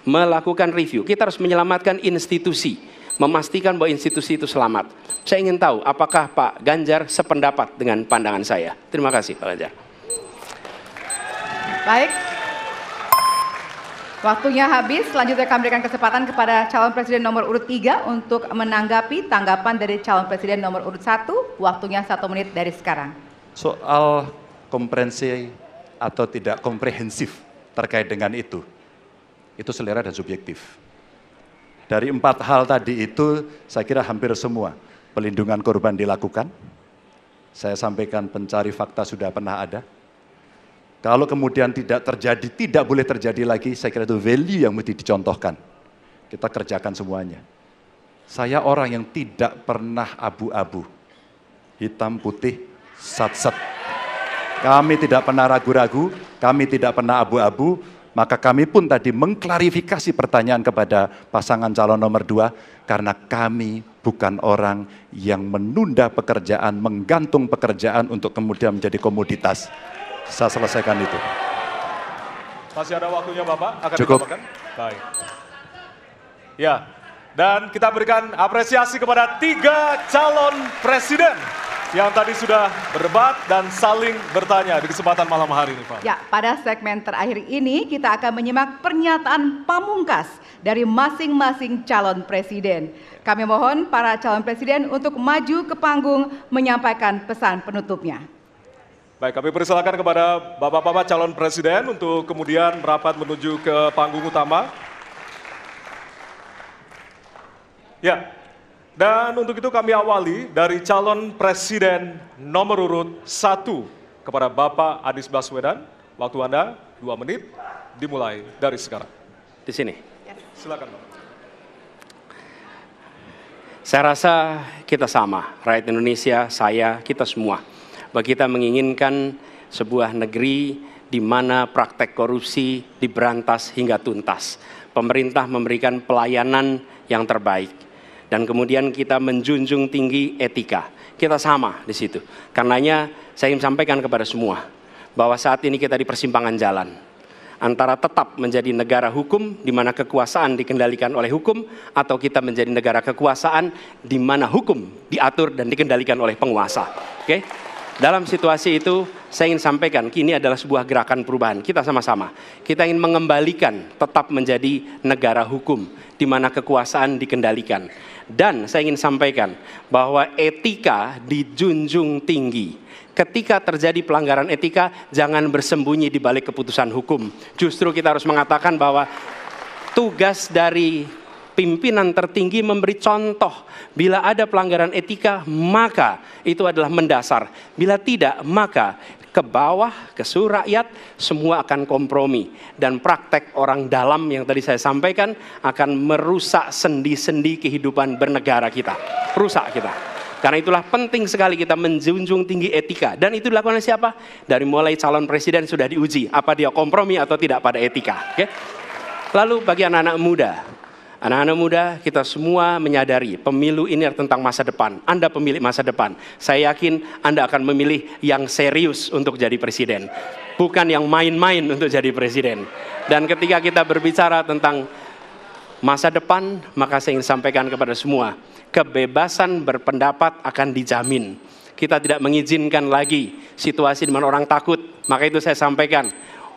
melakukan review. Kita harus menyelamatkan institusi, memastikan bahwa institusi itu selamat. Saya ingin tahu apakah Pak Ganjar sependapat dengan pandangan saya. Terima kasih Pak Ganjar. Baik. Waktunya habis, selanjutnya kami berikan kesempatan kepada calon presiden nomor urut 3 untuk menanggapi tanggapan dari calon presiden nomor urut 1. Waktunya 1 menit dari sekarang. Soal komprehensi atau tidak komprehensif terkait dengan itu selera dan subjektif. Dari 4 hal tadi itu, saya kira hampir semua pelindungan korban dilakukan. Saya sampaikan pencari fakta sudah pernah ada. Kalau kemudian tidak terjadi, tidak boleh terjadi lagi, saya kira itu value yang mesti dicontohkan. Kita kerjakan semuanya. Saya orang yang tidak pernah abu-abu, hitam putih, sat-set. Kami tidak pernah ragu-ragu, kami tidak pernah abu-abu, maka kami pun tadi mengklarifikasi pertanyaan kepada pasangan calon nomor 2, karena kami bukan orang yang menunda pekerjaan, menggantung pekerjaan untuk kemudian menjadi komoditas. Saya selesaikan itu. Masih ada waktunya Bapak? Akan Cukup. ditambahkan? Baik. Ya, dan kita berikan apresiasi kepada 3 calon presiden yang tadi sudah berdebat dan saling bertanya di kesempatan malam hari ini, Pak. Ya, pada segmen terakhir ini kita akan menyimak pernyataan pamungkas dari masing-masing calon presiden. Kami mohon para calon presiden untuk maju ke panggung menyampaikan pesan penutupnya. Baik, kami persilakan kepada Bapak-Bapak calon presiden untuk kemudian merapat menuju ke panggung utama. Ya, dan untuk itu kami awali dari calon presiden nomor urut 1 kepada Bapak Anies Baswedan. Waktu Anda 2 menit, dimulai dari sekarang. Di sini. Silakan Bapak. Saya rasa kita sama, rakyat Indonesia, saya, kita semua. Bahwa kita menginginkan sebuah negeri di mana praktek korupsi diberantas hingga tuntas. Pemerintah memberikan pelayanan yang terbaik. Dan kemudian kita menjunjung tinggi etika. Kita sama di situ. Karenanya saya ingin sampaikan kepada semua bahwa saat ini kita di persimpangan jalan. Antara tetap menjadi negara hukum di mana kekuasaan dikendalikan oleh hukum, atau kita menjadi negara kekuasaan di mana hukum diatur dan dikendalikan oleh penguasa. Oke? Dalam situasi itu, saya ingin sampaikan, ini adalah sebuah gerakan perubahan. Kita sama-sama. Kita ingin mengembalikan tetap menjadi negara hukum, di mana kekuasaan dikendalikan. Dan saya ingin sampaikan bahwa etika dijunjung tinggi. Ketika terjadi pelanggaran etika, jangan bersembunyi di balik keputusan hukum. Justru kita harus mengatakan bahwa tugas dari pimpinan tertinggi memberi contoh. Bila ada pelanggaran etika, maka itu adalah mendasar. Bila tidak, maka ke bawah, ke seluruh rakyat, semua akan kompromi. Dan praktek orang dalam yang tadi saya sampaikan akan merusak sendi-sendi kehidupan bernegara kita. Rusak kita. Karena itulah penting sekali kita menjunjung tinggi etika. Dan itu dilakukan oleh siapa? Dari mulai calon presiden sudah diuji. Apa dia kompromi atau tidak pada etika. Oke? Lalu bagi anak-anak muda. Anak-anak muda, kita semua menyadari pemilu ini tentang masa depan. Anda pemilik masa depan. Saya yakin Anda akan memilih yang serius untuk jadi presiden. Bukan yang main-main untuk jadi presiden. Dan ketika kita berbicara tentang masa depan, maka saya ingin sampaikan kepada semua, kebebasan berpendapat akan dijamin. Kita tidak mengizinkan lagi situasi di mana orang takut. Maka itu saya sampaikan,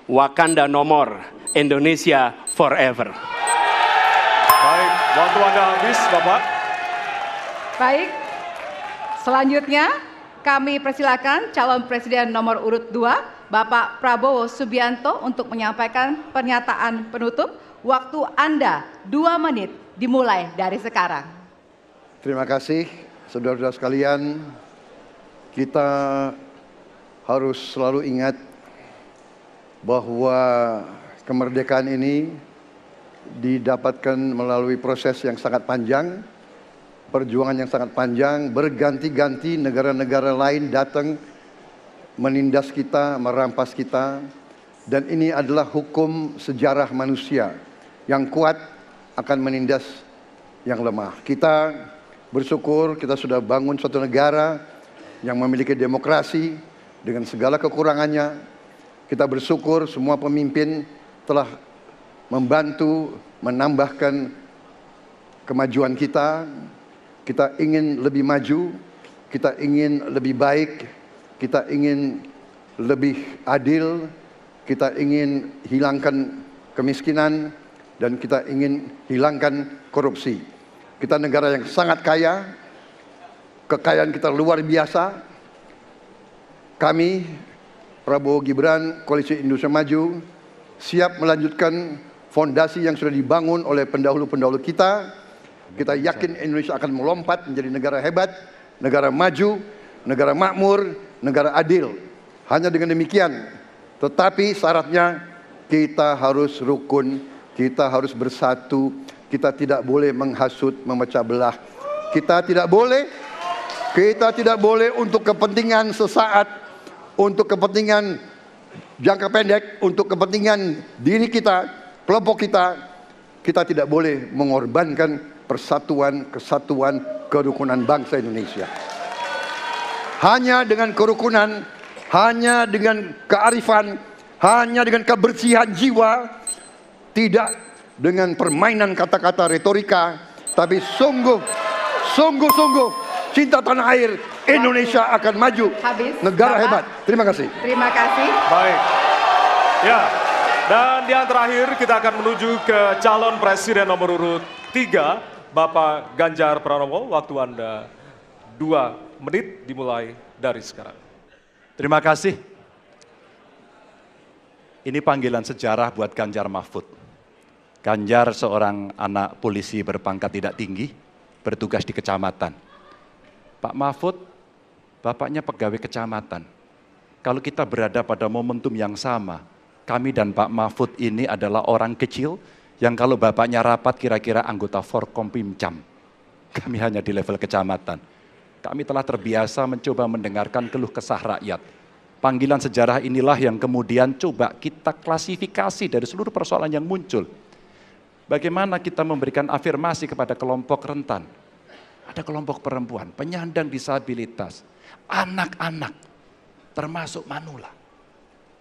Wakanda no more, Indonesia forever. Baik, waktu Anda habis, Bapak. Baik, selanjutnya kami persilakan calon presiden nomor urut 2, Bapak Prabowo Subianto untuk menyampaikan pernyataan penutup. Waktu Anda 2 menit, dimulai dari sekarang. Terima kasih, saudara-saudara sekalian. Kita harus selalu ingat bahwa kemerdekaan ini didapatkan melalui proses yang sangat panjang, perjuangan yang sangat panjang, berganti-ganti negara-negara lain datang menindas kita, merampas kita, dan ini adalah hukum sejarah manusia. Yang kuat akan menindas yang lemah. Kita bersyukur kita sudah bangun suatu negara yang memiliki demokrasi dengan segala kekurangannya. Kita bersyukur semua pemimpin telah membantu menambahkan kemajuan kita. Kita ingin lebih maju, kita ingin lebih baik, kita ingin lebih adil, kita ingin hilangkan kemiskinan, dan kita ingin hilangkan korupsi. Kita negara yang sangat kaya, kekayaan kita luar biasa. Kami, Prabowo Gibran, Koalisi Indonesia Maju, siap melanjutkan fondasi yang sudah dibangun oleh pendahulu-pendahulu kita. Kita yakin Indonesia akan melompat menjadi negara hebat, negara maju, negara makmur, negara adil. Hanya dengan demikian, tetapi syaratnya kita harus rukun, kita harus bersatu, kita tidak boleh menghasut, memecah belah. Kita tidak boleh untuk kepentingan sesaat, untuk kepentingan jangka pendek, untuk kepentingan diri kita, kelompok kita tidak boleh mengorbankan persatuan, kesatuan, kerukunan bangsa Indonesia. Hanya dengan kerukunan, hanya dengan kearifan, hanya dengan kebersihan jiwa, tidak dengan permainan kata-kata retorika, tapi sungguh cinta tanah air, Indonesia akan maju. Habis, negara Bapak. hebat. Terima kasih. Terima kasih. Baik. Ya. Dan yang terakhir kita akan menuju ke calon presiden nomor urut 3, Bapak Ganjar Pranowo. Waktu Anda 2 menit dimulai dari sekarang. Terima kasih. Ini panggilan sejarah buat Ganjar Mahfud. Ganjar seorang anak polisi berpangkat tidak tinggi, bertugas di kecamatan. Pak Mahfud, bapaknya pegawai kecamatan. Kalau kita berada pada momentum yang sama, kami dan Pak Mahfud ini adalah orang kecil yang kalau bapaknya rapat kira-kira anggota Forkompimcam. Kami hanya di level kecamatan. Kami telah terbiasa mencoba mendengarkan keluh kesah rakyat. Panggilan sejarah inilah yang kemudian coba kita klasifikasi dari seluruh persoalan yang muncul. Bagaimana kita memberikan afirmasi kepada kelompok rentan. Ada kelompok perempuan, penyandang disabilitas, anak-anak, termasuk manula.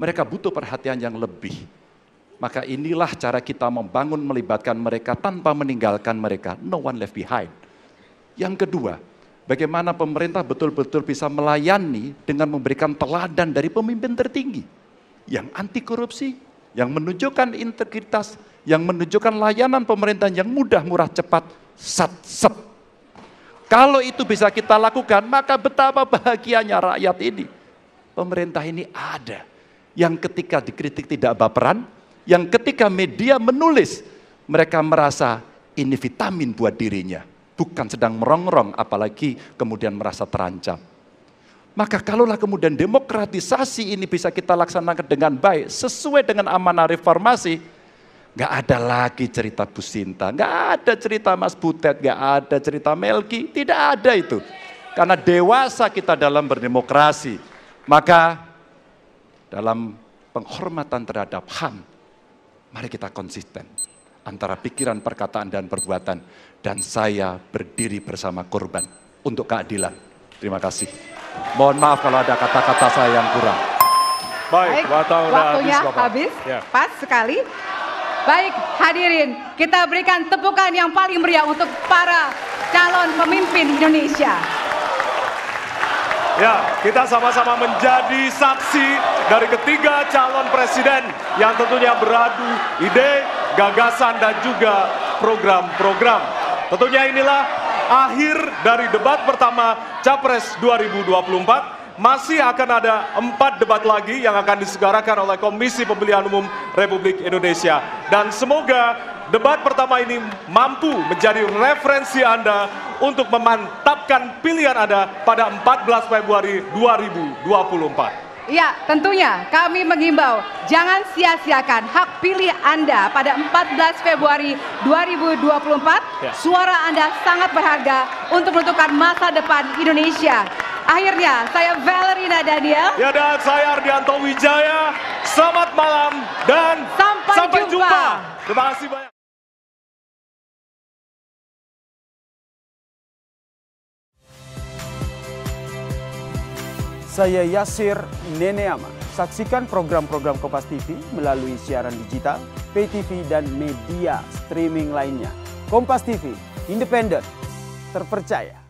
Mereka butuh perhatian yang lebih. Maka inilah cara kita membangun, melibatkan mereka tanpa meninggalkan mereka. No one left behind. Yang kedua, bagaimana pemerintah betul-betul bisa melayani dengan memberikan teladan dari pemimpin tertinggi. Yang anti korupsi, yang menunjukkan integritas, yang menunjukkan layanan pemerintahan yang mudah, murah, cepat, sat-set. Kalau itu bisa kita lakukan, maka betapa bahagianya rakyat ini. Pemerintah ini ada. Yang ketika dikritik tidak baperan, yang ketika media menulis, mereka merasa ini vitamin buat dirinya. Bukan sedang merongrong, apalagi kemudian merasa terancam. Maka kalaulah kemudian demokratisasi ini bisa kita laksanakan dengan baik, sesuai dengan amanah reformasi, gak ada lagi cerita Bu Sinta, gak ada cerita Mas Butet, gak ada cerita Melki, tidak ada itu. Karena dewasa kita dalam berdemokrasi, maka dalam penghormatan terhadap HAM, mari kita konsisten antara pikiran, perkataan, dan perbuatan. Dan saya berdiri bersama korban untuk keadilan. Terima kasih. Mohon maaf kalau ada kata-kata saya yang kurang. Baik, waktunya habis, Bapak. habis. Ya. Pas sekali. Baik, hadirin, kita berikan tepukan yang paling meriah untuk para calon pemimpin Indonesia. Ya, kita sama-sama menjadi saksi dari ketiga calon presiden yang tentunya beradu ide, gagasan, dan juga program-program. Tentunya inilah akhir dari debat pertama Capres 2024. Masih akan ada 4 debat lagi yang akan diselenggarakan oleh Komisi Pemilihan Umum Republik Indonesia. Dan semoga debat pertama ini mampu menjadi referensi Anda untuk memantapkan pilihan Anda pada 14 Februari 2024. Ya, tentunya kami menghimbau jangan sia-siakan hak pilih Anda pada 14 Februari 2024. Ya. Suara Anda sangat berharga untuk menentukan masa depan Indonesia. Akhirnya, saya Valerina Daniel. Ya, dan saya Ardianto Wijaya. Selamat malam dan Sampai jumpa. Terima kasih banyak. Saya Yasir Neneama. Saksikan program-program Kompas TV melalui siaran digital, pay TV, dan media streaming lainnya. Kompas TV, independen, terpercaya.